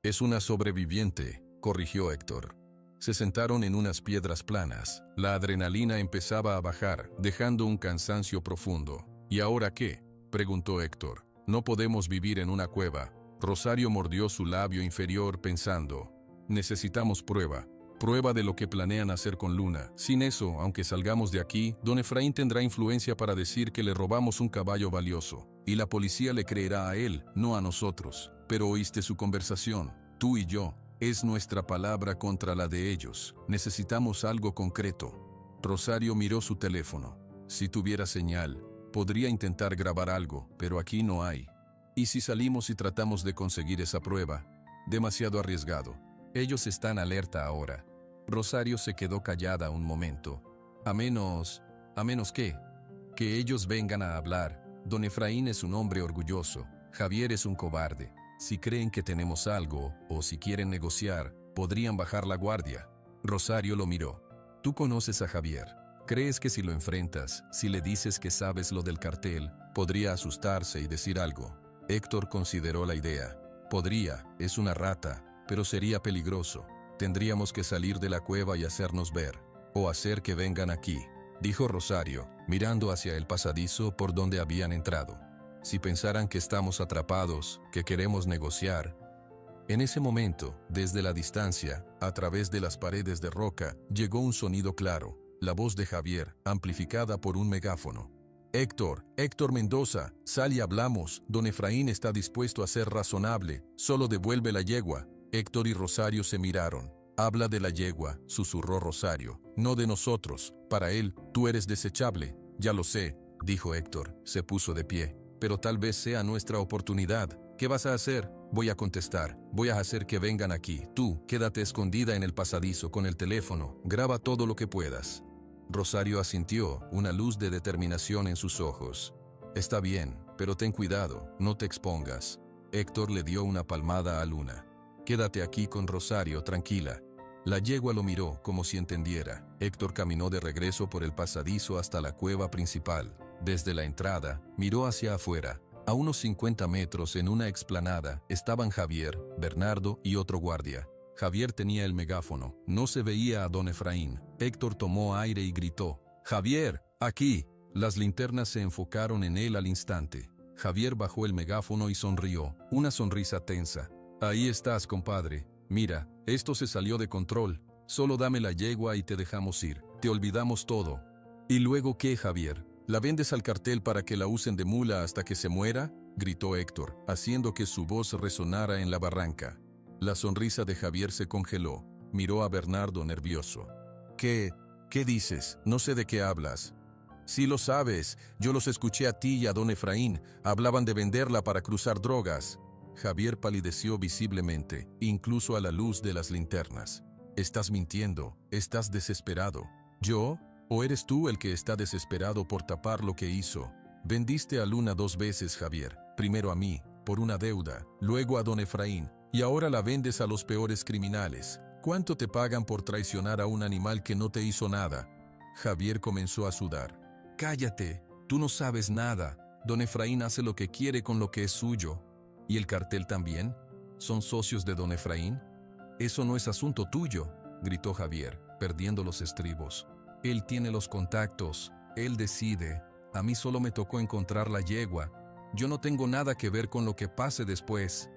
«Es una sobreviviente», corrigió Héctor. Se sentaron en unas piedras planas. La adrenalina empezaba a bajar, dejando un cansancio profundo. «¿Y ahora qué?», preguntó Héctor. «No podemos vivir en una cueva». Rosario mordió su labio inferior pensando. «Necesitamos prueba». Prueba de lo que planean hacer con Luna. Sin eso, aunque salgamos de aquí, don Efraín tendrá influencia para decir que le robamos un caballo valioso. Y la policía le creerá a él, no a nosotros. Pero oíste su conversación, tú y yo. Es nuestra palabra contra la de ellos. Necesitamos algo concreto. Rosario miró su teléfono. Si tuviera señal, podría intentar grabar algo, pero aquí no hay. ¿Y si salimos y tratamos de conseguir esa prueba? Demasiado arriesgado. Ellos están alerta ahora. Rosario se quedó callada un momento. ¿A menos qué? Que ellos vengan a hablar. Don Efraín es un hombre orgulloso. Javier es un cobarde. Si creen que tenemos algo, o si quieren negociar, podrían bajar la guardia. Rosario lo miró. Tú conoces a Javier. ¿Crees que si lo enfrentas, si le dices que sabes lo del cartel, podría asustarse y decir algo? Héctor consideró la idea. Podría, es una rata, pero sería peligroso. Tendríamos que salir de la cueva y hacernos ver, o hacer que vengan aquí, dijo Rosario, mirando hacia el pasadizo por donde habían entrado. Si pensaran que estamos atrapados, que queremos negociar. En ese momento, desde la distancia, a través de las paredes de roca, llegó un sonido claro, la voz de Javier, amplificada por un megáfono. Héctor Mendoza, sal y hablamos, don Efraín está dispuesto a ser razonable, solo devuelve la yegua. Héctor y Rosario se miraron. Habla de la yegua, susurró Rosario, no de nosotros, para él, tú eres desechable. Ya lo sé, dijo Héctor, se puso de pie, pero tal vez sea nuestra oportunidad. ¿Qué vas a hacer? Voy a contestar, voy a hacer que vengan aquí. Tú, quédate escondida en el pasadizo con el teléfono, graba todo lo que puedas. Rosario asintió, una luz de determinación en sus ojos. Está bien, pero ten cuidado, no te expongas. Héctor le dio una palmada a Luna. Quédate aquí con Rosario, tranquila. La yegua lo miró como si entendiera. Héctor caminó de regreso por el pasadizo hasta la cueva principal. Desde la entrada, miró hacia afuera. A unos 50 metros en una explanada estaban Javier, Bernardo y otro guardia. Javier tenía el megáfono. No se veía a don Efraín. Héctor tomó aire y gritó: «¡Javier, aquí!». Las linternas se enfocaron en él al instante. Javier bajó el megáfono y sonrió, una sonrisa tensa. «Ahí estás, compadre. Mira, esto se salió de control. Solo dame la yegua y te dejamos ir. Te olvidamos todo». «¿Y luego qué, Javier? ¿La vendes al cartel para que la usen de mula hasta que se muera?», gritó Héctor, haciendo que su voz resonara en la barranca. La sonrisa de Javier se congeló. Miró a Bernardo nervioso. ¿Qué dices? No sé de qué hablas». «Sí lo sabes. Yo los escuché a ti y a don Efraín. Hablaban de venderla para cruzar drogas». Javier palideció visiblemente, incluso a la luz de las linternas. «Estás mintiendo. Estás desesperado». «¿Yo? ¿O eres tú el que está desesperado por tapar lo que hizo? Vendiste a Luna 2 veces, Javier. Primero a mí, por una deuda, luego a don Efraín. Y ahora la vendes a los peores criminales. ¿Cuánto te pagan por traicionar a un animal que no te hizo nada?». Javier comenzó a sudar. «Cállate, tú no sabes nada. Don Efraín hace lo que quiere con lo que es suyo. ¿Y el cartel también? ¿Son socios de don Efraín?». «Eso no es asunto tuyo», gritó Javier, perdiendo los estribos. «Él tiene los contactos, él decide. A mí solo me tocó encontrar la yegua. Yo no tengo nada que ver con lo que pase después».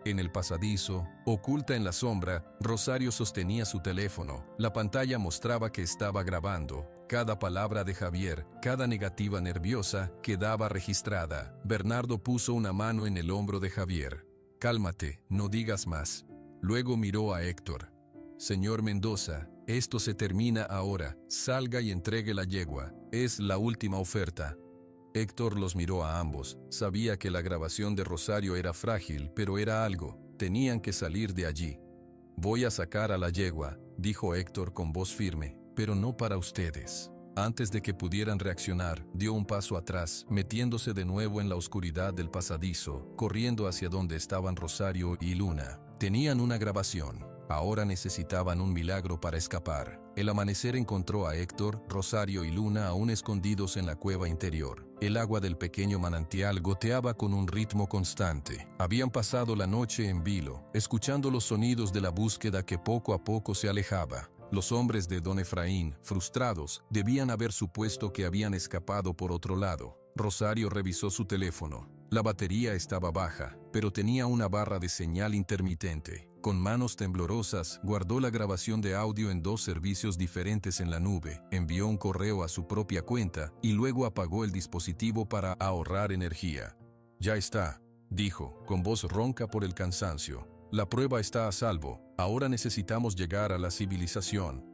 En el pasadizo, oculta en la sombra, Rosario sostenía su teléfono. La pantalla mostraba que estaba grabando. Cada palabra de Javier, cada negativa nerviosa, quedaba registrada. Bernardo puso una mano en el hombro de Javier. «Cálmate, no digas más». Luego miró a Héctor. «Señor Mendoza, esto se termina ahora. Salga y entregue la yegua. Es la última oferta». Héctor los miró a ambos. Sabía que la grabación de Rosario era frágil, pero era algo. Tenían que salir de allí. «Voy a sacar a la yegua», dijo Héctor con voz firme, «pero no para ustedes». Antes de que pudieran reaccionar, dio un paso atrás, metiéndose de nuevo en la oscuridad del pasadizo, corriendo hacia donde estaban Rosario y Luna. Tenían una grabación. Ahora necesitaban un milagro para escapar. El amanecer encontró a Héctor, Rosario y Luna aún escondidos en la cueva interior. El agua del pequeño manantial goteaba con un ritmo constante. Habían pasado la noche en vilo, escuchando los sonidos de la búsqueda que poco a poco se alejaba. Los hombres de don Efraín, frustrados, debían haber supuesto que habían escapado por otro lado. Rosario revisó su teléfono. La batería estaba baja, pero tenía una barra de señal intermitente. Con manos temblorosas, guardó la grabación de audio en 2 servicios diferentes en la nube, envió un correo a su propia cuenta y luego apagó el dispositivo para ahorrar energía. «Ya está», dijo, con voz ronca por el cansancio. «La prueba está a salvo. Ahora necesitamos llegar a la civilización».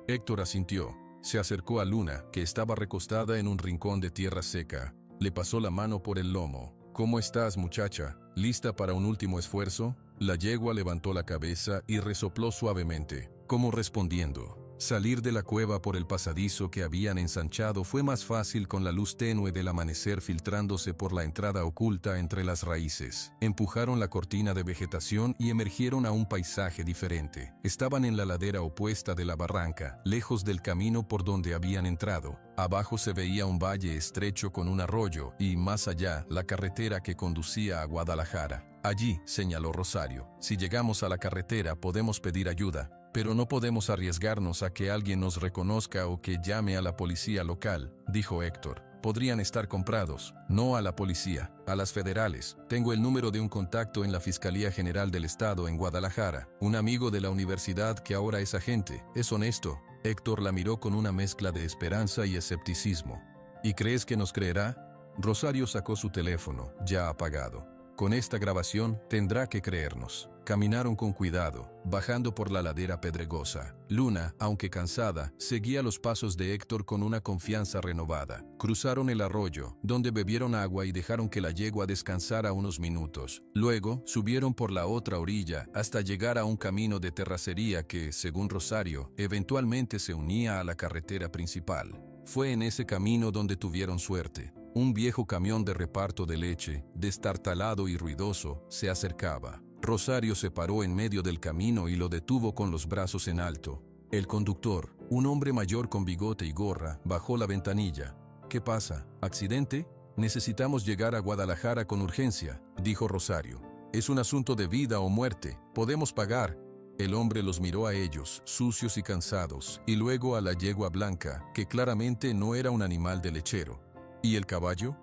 Héctor asintió. Se acercó a Luna, que estaba recostada en un rincón de tierra seca. Le pasó la mano por el lomo. «¿Cómo estás, muchacha? ¿Lista para un último esfuerzo?» La yegua levantó la cabeza y resopló suavemente, como respondiendo. Salir de la cueva por el pasadizo que habían ensanchado fue más fácil con la luz tenue del amanecer filtrándose por la entrada oculta entre las raíces. Empujaron la cortina de vegetación y emergieron a un paisaje diferente. Estaban en la ladera opuesta de la barranca, lejos del camino por donde habían entrado. Abajo se veía un valle estrecho con un arroyo y, más allá, la carretera que conducía a Guadalajara. «Allí», señaló Rosario. «Si llegamos a la carretera podemos pedir ayuda. Pero no podemos arriesgarnos a que alguien nos reconozca o que llame a la policía local», dijo Héctor. «Podrían estar comprados». «No a la policía, a las federales. Tengo el número de un contacto en la Fiscalía General del Estado en Guadalajara. Un amigo de la universidad que ahora es agente. Es honesto». Héctor la miró con una mezcla de esperanza y escepticismo. «¿Y crees que nos creerá?» Rosario sacó su teléfono, ya apagado. «Con esta grabación tendrá que creernos». Caminaron con cuidado, bajando por la ladera pedregosa. Luna, aunque cansada, seguía los pasos de Héctor con una confianza renovada. Cruzaron el arroyo, donde bebieron agua y dejaron que la yegua descansara unos minutos. Luego, subieron por la otra orilla hasta llegar a un camino de terracería que, según Rosario, eventualmente se unía a la carretera principal. Fue en ese camino donde tuvieron suerte. Un viejo camión de reparto de leche, destartalado y ruidoso, se acercaba. Rosario se paró en medio del camino y lo detuvo con los brazos en alto. El conductor, un hombre mayor con bigote y gorra, bajó la ventanilla. «¿Qué pasa? ¿Accidente? Necesitamos llegar a Guadalajara con urgencia», dijo Rosario. «Es un asunto de vida o muerte. Podemos pagar». El hombre los miró a ellos, sucios y cansados, y luego a la yegua blanca, que claramente no era un animal de lechero. «¿Y el caballo?»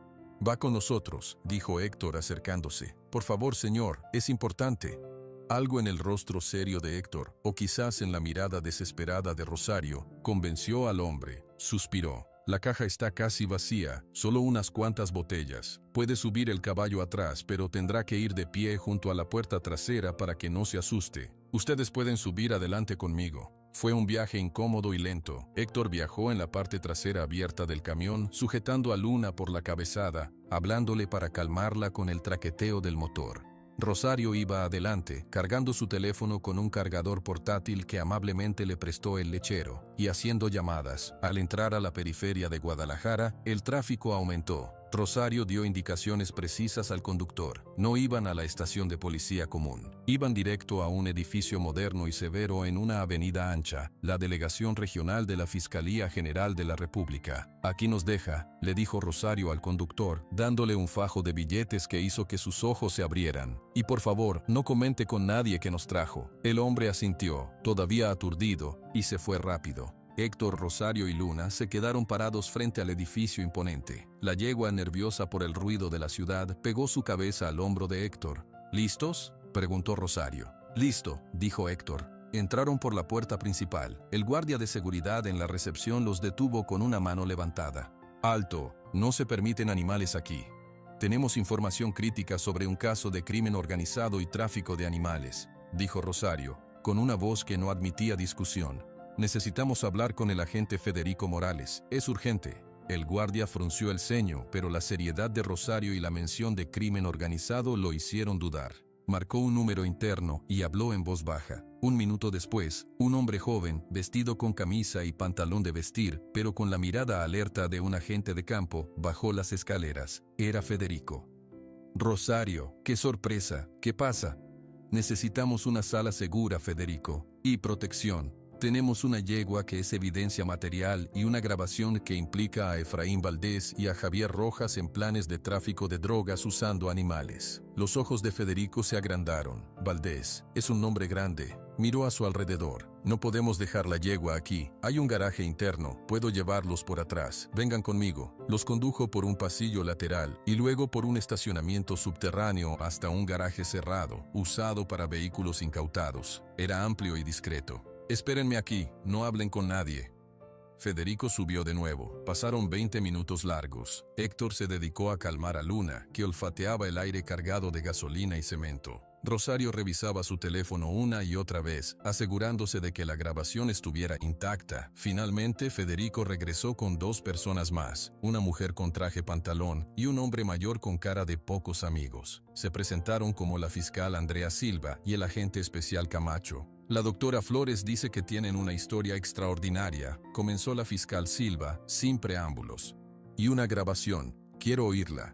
«Va con nosotros», dijo Héctor acercándose. «Por favor, señor, es importante». Algo en el rostro serio de Héctor, o quizás en la mirada desesperada de Rosario, convenció al hombre. Suspiró. «La caja está casi vacía, solo unas cuantas botellas. Puede subir el caballo atrás, pero tendrá que ir de pie junto a la puerta trasera para que no se asuste. Ustedes pueden subir adelante conmigo». Fue un viaje incómodo y lento. Héctor viajó en la parte trasera abierta del camión, sujetando a Luna por la cabezada, hablándole para calmarla con el traqueteo del motor. Rosario iba adelante, cargando su teléfono con un cargador portátil que amablemente le prestó el lechero, y haciendo llamadas. Al entrar a la periferia de Guadalajara, el tráfico aumentó. Rosario dio indicaciones precisas al conductor. No iban a la estación de policía común. Iban directo a un edificio moderno y severo en una avenida ancha, la Delegación Regional de la Fiscalía General de la República. «Aquí nos deja», le dijo Rosario al conductor, dándole un fajo de billetes que hizo que sus ojos se abrieran. «Y por favor, no comente con nadie que nos trajo». El hombre asintió, todavía aturdido, y se fue rápido. Héctor, Rosario y Luna se quedaron parados frente al edificio imponente. La yegua, nerviosa por el ruido de la ciudad, pegó su cabeza al hombro de Héctor. «¿Listos?», preguntó Rosario. «Listo», dijo Héctor. Entraron por la puerta principal. El guardia de seguridad en la recepción los detuvo con una mano levantada. «Alto, no se permiten animales aquí. Tenemos información crítica sobre un caso de crimen organizado y tráfico de animales», dijo Rosario, con una voz que no admitía discusión. «Necesitamos hablar con el agente Federico Morales. Es urgente». El guardia frunció el ceño, pero la seriedad de Rosario y la mención de crimen organizado lo hicieron dudar. Marcó un número interno y habló en voz baja. Un minuto después, un hombre joven, vestido con camisa y pantalón de vestir, pero con la mirada alerta de un agente de campo, bajó las escaleras. Era Federico. «Rosario, qué sorpresa. ¿Qué pasa?» «Necesitamos una sala segura, Federico, y protección. Tenemos una yegua que es evidencia material y una grabación que implica a Efraín Valdés y a Javier Rojas en planes de tráfico de drogas usando animales». Los ojos de Federico se agrandaron. «Valdés, es un nombre grande. Miró a su alrededor. No podemos dejar la yegua aquí. Hay un garaje interno. Puedo llevarlos por atrás. Vengan conmigo. Los condujo por un pasillo lateral y luego por un estacionamiento subterráneo hasta un garaje cerrado, usado para vehículos incautados. Era amplio y discreto. Espérenme aquí. No hablen con nadie. Federico subió de nuevo. Pasaron 20 minutos largos. Héctor se dedicó a calmar a Luna, que olfateaba el aire cargado de gasolina y cemento. Rosario revisaba su teléfono una y otra vez, asegurándose de que la grabación estuviera intacta. Finalmente, Federico regresó con 2 personas más, una mujer con traje pantalón y un hombre mayor con cara de pocos amigos. Se presentaron como la fiscal Andrea Silva y el agente especial Camacho. La doctora Flores dice que tienen una historia extraordinaria, comenzó la fiscal Silva, sin preámbulos. Y una grabación, quiero oírla.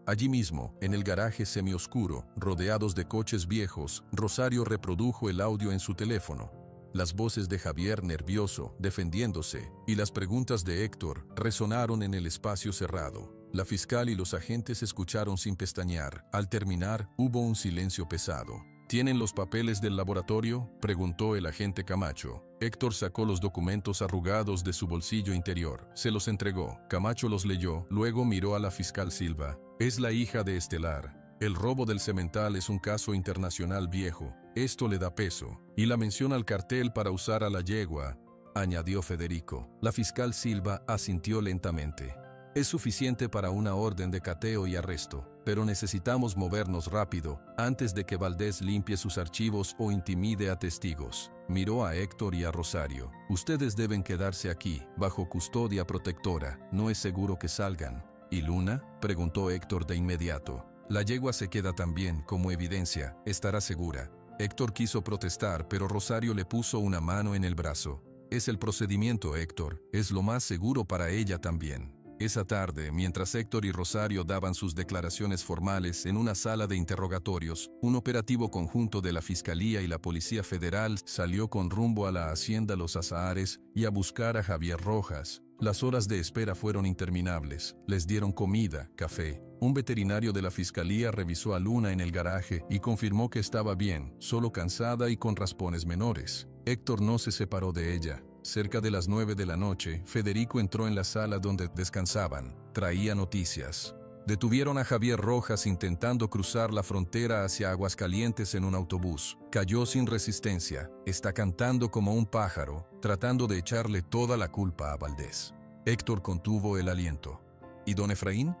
Allí mismo, en el garaje semioscuro, rodeados de coches viejos, Rosario reprodujo el audio en su teléfono. Las voces de Javier nervioso, defendiéndose, y las preguntas de Héctor resonaron en el espacio cerrado. La fiscal y los agentes escucharon sin pestañear. Al terminar, hubo un silencio pesado. ¿Tienen los papeles del laboratorio?, preguntó el agente Camacho. Héctor sacó los documentos arrugados de su bolsillo interior. Se los entregó. Camacho los leyó, luego miró a la fiscal Silva. Es la hija de Estelar. El robo del cemental es un caso internacional viejo. Esto le da peso. Y la mención al cartel para usar a la yegua, añadió Federico. La fiscal Silva asintió lentamente. Es suficiente para una orden de cateo y arresto, pero necesitamos movernos rápido, antes de que Valdés limpie sus archivos o intimide a testigos. Miró a Héctor y a Rosario. Ustedes deben quedarse aquí, bajo custodia protectora. No es seguro que salgan. ¿Y Luna?, preguntó Héctor de inmediato. La yegua se queda también, como evidencia. Estará segura. Héctor quiso protestar, pero Rosario le puso una mano en el brazo. Es el procedimiento, Héctor. Es lo más seguro para ella también. Esa tarde, mientras Héctor y Rosario daban sus declaraciones formales en una sala de interrogatorios, un operativo conjunto de la Fiscalía y la Policía Federal salió con rumbo a la hacienda Los Azahares y a buscar a Javier Rojas. Las horas de espera fueron interminables. Les dieron comida, café. Un veterinario de la Fiscalía revisó a Luna en el garaje y confirmó que estaba bien, solo cansada y con raspones menores. Héctor no se separó de ella. Cerca de las 9 de la noche, Federico entró en la sala donde descansaban. Traía noticias. Detuvieron a Javier Rojas intentando cruzar la frontera hacia Aguascalientes en un autobús. Cayó sin resistencia. Está cantando como un pájaro, tratando de echarle toda la culpa a Valdés. Héctor contuvo el aliento. ¿Y don Efraín?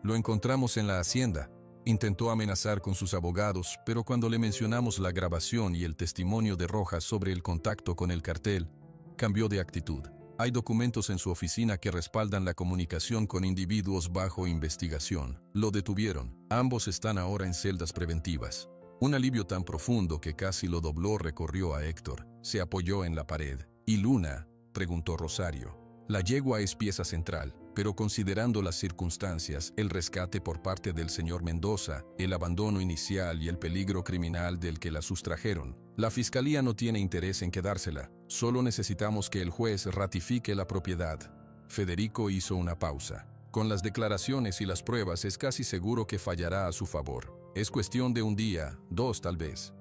Lo encontramos en la hacienda. Intentó amenazar con sus abogados, pero cuando le mencionamos la grabación y el testimonio de Rojas sobre el contacto con el cartel, cambió de actitud. Hay documentos en su oficina que respaldan la comunicación con individuos bajo investigación. Lo detuvieron. Ambos están ahora en celdas preventivas. Un alivio tan profundo que casi lo dobló recorrió a Héctor. Se apoyó en la pared. ¿Y Luna?, preguntó Rosario. La yegua es pieza central, pero considerando las circunstancias, el rescate por parte del señor Mendoza, el abandono inicial y el peligro criminal del que la sustrajeron, la Fiscalía no tiene interés en quedársela. Solo necesitamos que el juez ratifique la propiedad. Federico hizo una pausa. Con las declaraciones y las pruebas es casi seguro que fallará a su favor. Es cuestión de un día, 2 tal vez.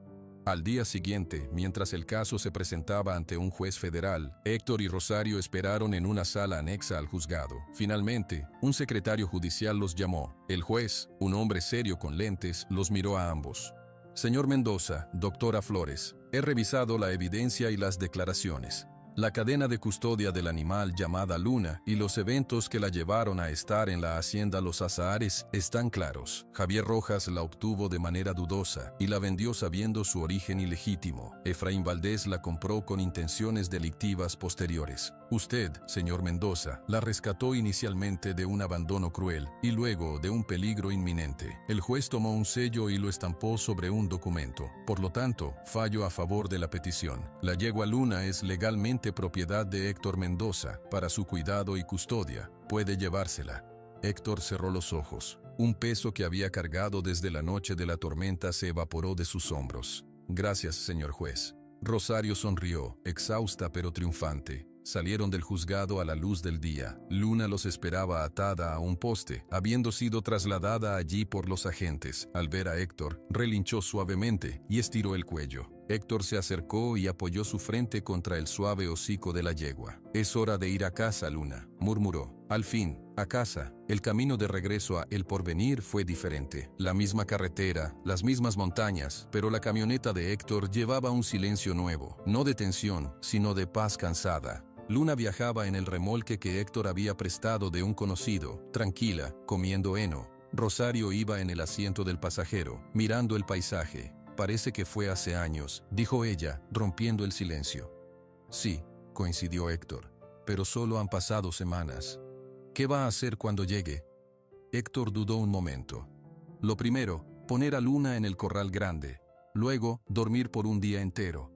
Al día siguiente, mientras el caso se presentaba ante un juez federal, Héctor y Rosario esperaron en una sala anexa al juzgado. Finalmente, un secretario judicial los llamó. El juez, un hombre serio con lentes, los miró a ambos. Señor Mendoza, doctora Flores, he revisado la evidencia y las declaraciones. La cadena de custodia del animal llamada Luna y los eventos que la llevaron a estar en la hacienda Los Azahares están claros. Javier Rojas la obtuvo de manera dudosa y la vendió sabiendo su origen ilegítimo. Efraín Valdés la compró con intenciones delictivas posteriores. Usted, señor Mendoza, la rescató inicialmente de un abandono cruel y luego de un peligro inminente. El juez tomó un sello y lo estampó sobre un documento. Por lo tanto, fallo a favor de la petición. La yegua Luna es legalmente propiedad de Héctor Mendoza. Para su cuidado y custodia, puede llevársela. Héctor cerró los ojos. Un peso que había cargado desde la noche de la tormenta se evaporó de sus hombros. Gracias, señor juez. Rosario sonrió, exhausta pero triunfante. Salieron del juzgado a la luz del día. Luna los esperaba atada a un poste, habiendo sido trasladada allí por los agentes. Al ver a Héctor, relinchó suavemente y estiró el cuello. Héctor se acercó y apoyó su frente contra el suave hocico de la yegua. «Es hora de ir a casa, Luna», murmuró. Al fin, a casa. El camino de regreso a El Porvenir fue diferente. La misma carretera, las mismas montañas, pero la camioneta de Héctor llevaba un silencio nuevo, no de tensión, sino de paz cansada. Luna viajaba en el remolque que Héctor había prestado de un conocido, tranquila, comiendo heno. Rosario iba en el asiento del pasajero, mirando el paisaje. «Parece que fue hace años», dijo ella, rompiendo el silencio. «Sí», coincidió Héctor, «pero solo han pasado semanas». «¿Qué va a hacer cuando llegue?» Héctor dudó un momento. «Lo primero, poner a Luna en el corral grande. Luego, dormir por un día entero».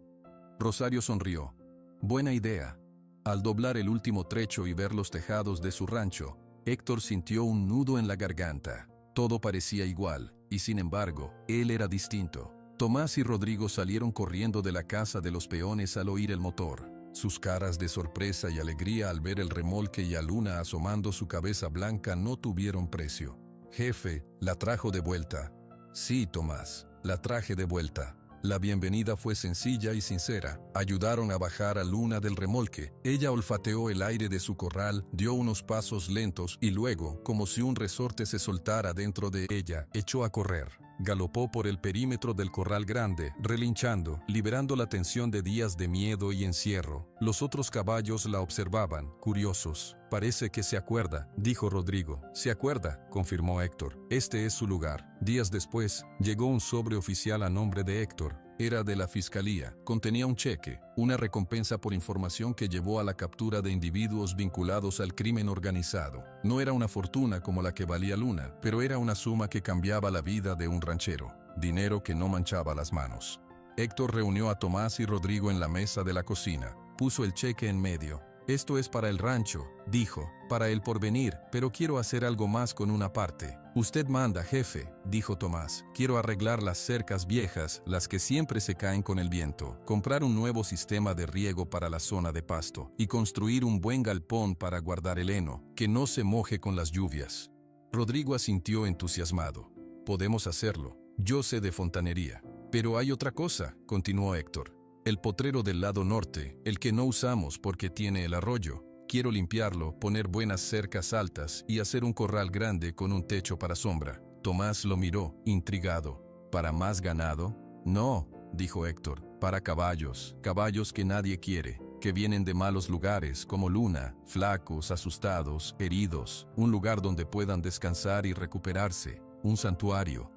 Rosario sonrió. «Buena idea». Al doblar el último trecho y ver los tejados de su rancho, Héctor sintió un nudo en la garganta. Todo parecía igual, y sin embargo, él era distinto. Tomás y Rodrigo salieron corriendo de la casa de los peones al oír el motor. Sus caras de sorpresa y alegría al ver el remolque y a Luna asomando su cabeza blanca no tuvieron precio. «Jefe, la trajo de vuelta». «Sí, Tomás, la traje de vuelta». La bienvenida fue sencilla y sincera. Ayudaron a bajar a Luna del remolque. Ella olfateó el aire de su corral, dio unos pasos lentos y luego, como si un resorte se soltara dentro de ella, echó a correr. Galopó por el perímetro del corral grande, relinchando, liberando la tensión de días de miedo y encierro. Los otros caballos la observaban, curiosos. «Parece que se acuerda», dijo Rodrigo. «Se acuerda», confirmó Héctor. «Este es su lugar». Días después, llegó un sobre oficial a nombre de Héctor. Era de la fiscalía. Contenía un cheque, una recompensa por información que llevó a la captura de individuos vinculados al crimen organizado. No era una fortuna como la que valía Luna, pero era una suma que cambiaba la vida de un ranchero. Dinero que no manchaba las manos. Héctor reunió a Tomás y Rodrigo en la mesa de la cocina. Puso el cheque en medio. «Esto es para el rancho», dijo, «para El Porvenir, pero quiero hacer algo más con una parte». «Usted manda, jefe», dijo Tomás. «Quiero arreglar las cercas viejas, las que siempre se caen con el viento, comprar un nuevo sistema de riego para la zona de pasto y construir un buen galpón para guardar el heno, que no se moje con las lluvias». Rodrigo asintió entusiasmado. «Podemos hacerlo. Yo sé de fontanería». «Pero hay otra cosa», continuó Héctor. «El potrero del lado norte, el que no usamos porque tiene el arroyo. Quiero limpiarlo, poner buenas cercas altas y hacer un corral grande con un techo para sombra». Tomás lo miró, intrigado. «¿Para más ganado?» «No», dijo Héctor, «para caballos, caballos que nadie quiere, que vienen de malos lugares como Luna, flacos, asustados, heridos, un lugar donde puedan descansar y recuperarse, un santuario».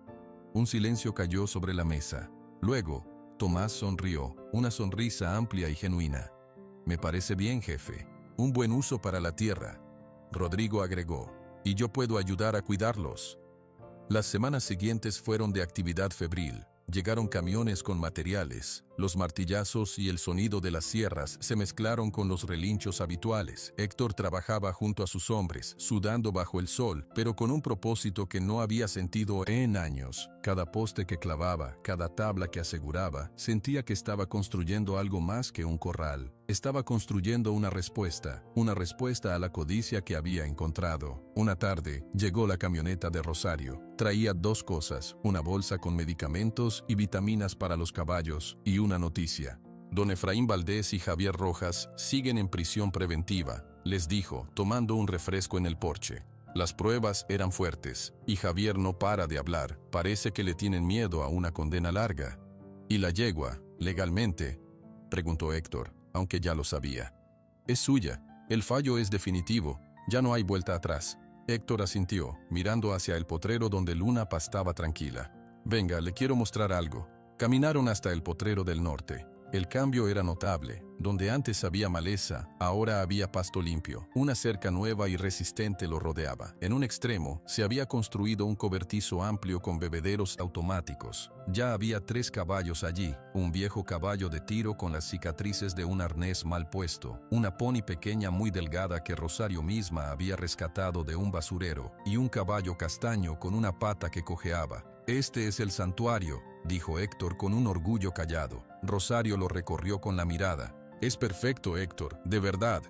Un silencio cayó sobre la mesa. Luego, Tomás sonrió, una sonrisa amplia y genuina. «Me parece bien, jefe. Un buen uso para la tierra». Rodrigo agregó, «y yo puedo ayudar a cuidarlos». Las semanas siguientes fueron de actividad febril. Llegaron camiones con materiales. Los martillazos y el sonido de las sierras se mezclaron con los relinchos habituales. Héctor trabajaba junto a sus hombres, sudando bajo el sol, pero con un propósito que no había sentido en años. Cada poste que clavaba, cada tabla que aseguraba, sentía que estaba construyendo algo más que un corral. Estaba construyendo una respuesta a la codicia que había encontrado. Una tarde, llegó la camioneta de Rosario. Traía dos cosas, una bolsa con medicamentos y vitaminas para los caballos, y una noticia. «Don Efraín Valdés y Javier Rojas siguen en prisión preventiva», les dijo, tomando un refresco en el porche. Las pruebas eran fuertes, y Javier no para de hablar. Parece que le tienen miedo a una condena larga. «¿Y la yegua, legalmente?», preguntó Héctor, aunque ya lo sabía. «Es suya. El fallo es definitivo. Ya no hay vuelta atrás». Héctor asintió, mirando hacia el potrero donde Luna pastaba tranquila. «Venga, le quiero mostrar algo». Caminaron hasta el potrero del norte. El cambio era notable. Donde antes había maleza, ahora había pasto limpio. Una cerca nueva y resistente lo rodeaba. En un extremo, se había construido un cobertizo amplio con bebederos automáticos. Ya había 3 caballos allí, un viejo caballo de tiro con las cicatrices de un arnés mal puesto, una pony pequeña muy delgada que Rosario misma había rescatado de un basurero, y un caballo castaño con una pata que cojeaba. «Este es el santuario», dijo Héctor con un orgullo callado. Rosario lo recorrió con la mirada. Es perfecto, Héctor, de verdad.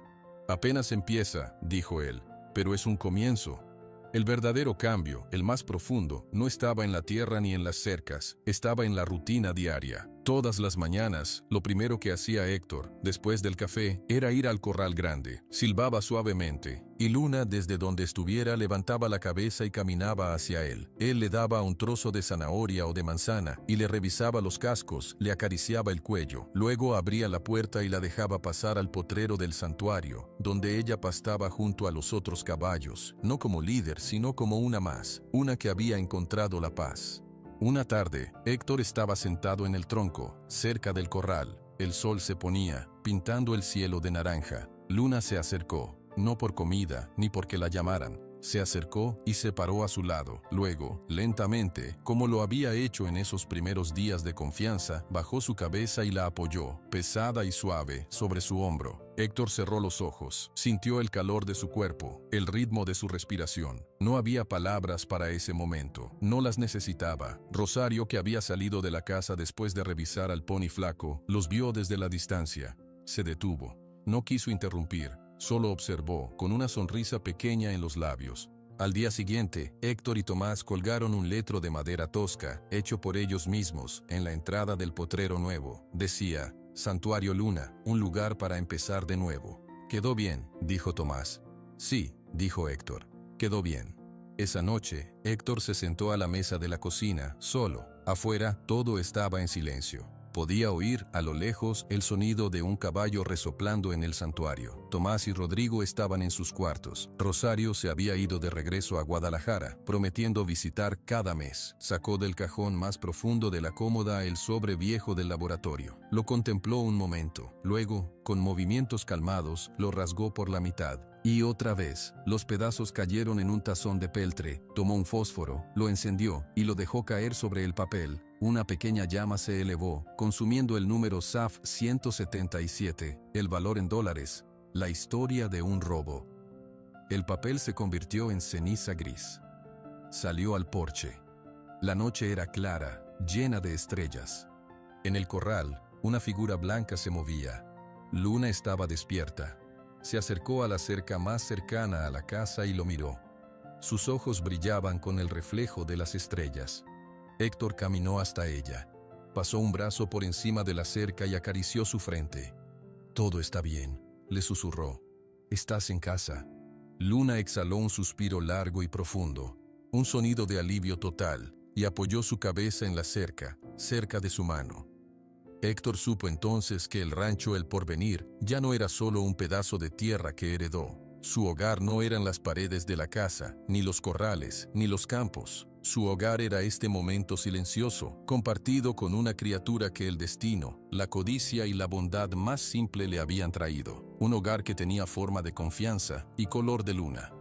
Apenas empieza, dijo él, pero es un comienzo. El verdadero cambio, el más profundo, no estaba en la tierra ni en las cercas, estaba en la rutina diaria. Todas las mañanas, lo primero que hacía Héctor, después del café, era ir al corral grande. Silbaba suavemente, y Luna, desde donde estuviera, levantaba la cabeza y caminaba hacia él. Él le daba un trozo de zanahoria o de manzana, y le revisaba los cascos, le acariciaba el cuello. Luego abría la puerta y la dejaba pasar al potrero del santuario, donde ella pastaba junto a los otros caballos, no como líder, sino como una más, una que había encontrado la paz. Una tarde, Héctor estaba sentado en el tronco, cerca del corral. El sol se ponía, pintando el cielo de naranja. Luna se acercó, no por comida, ni porque la llamaran. Se acercó y se paró a su lado. Luego, lentamente, como lo había hecho en esos primeros días de confianza, bajó su cabeza y la apoyó, pesada y suave, sobre su hombro. Héctor cerró los ojos, sintió el calor de su cuerpo, el ritmo de su respiración. No había palabras para ese momento, no las necesitaba. Rosario, que había salido de la casa después de revisar al pony flaco, los vio desde la distancia. Se detuvo, no quiso interrumpir. Solo observó, con una sonrisa pequeña en los labios. Al día siguiente, Héctor y Tomás colgaron un letro de madera tosca, hecho por ellos mismos, en la entrada del potrero nuevo. Decía, Santuario Luna, un lugar para empezar de nuevo. «Quedó bien», dijo Tomás. «Sí», dijo Héctor. «Quedó bien». Esa noche, Héctor se sentó a la mesa de la cocina, solo. Afuera, todo estaba en silencio. Podía oír, a lo lejos, el sonido de un caballo resoplando en el santuario. Tomás y Rodrigo estaban en sus cuartos. Rosario se había ido de regreso a Guadalajara, prometiendo visitar cada mes. Sacó del cajón más profundo de la cómoda el sobre viejo del laboratorio. Lo contempló un momento. Luego, con movimientos calmados, lo rasgó por la mitad. Y otra vez, los pedazos cayeron en un tazón de peltre. Tomó un fósforo, lo encendió y lo dejó caer sobre el papel. Una pequeña llama se elevó, consumiendo el número SAF 177, el valor en dólares, la historia de un robo. El papel se convirtió en ceniza gris. Salió al porche. La noche era clara, llena de estrellas. En el corral, una figura blanca se movía. Luna estaba despierta. Se acercó a la cerca más cercana a la casa y lo miró. Sus ojos brillaban con el reflejo de las estrellas. Héctor caminó hasta ella. Pasó un brazo por encima de la cerca y acarició su frente. «Todo está bien», le susurró. «Estás en casa». Luna exhaló un suspiro largo y profundo, un sonido de alivio total, y apoyó su cabeza en la cerca, cerca de su mano. Héctor supo entonces que el rancho El Porvenir ya no era solo un pedazo de tierra que heredó. Su hogar no eran las paredes de la casa, ni los corrales, ni los campos. Su hogar era este momento silencioso, compartido con una criatura que el destino, la codicia y la bondad más simple le habían traído. Un hogar que tenía forma de confianza y color de luna.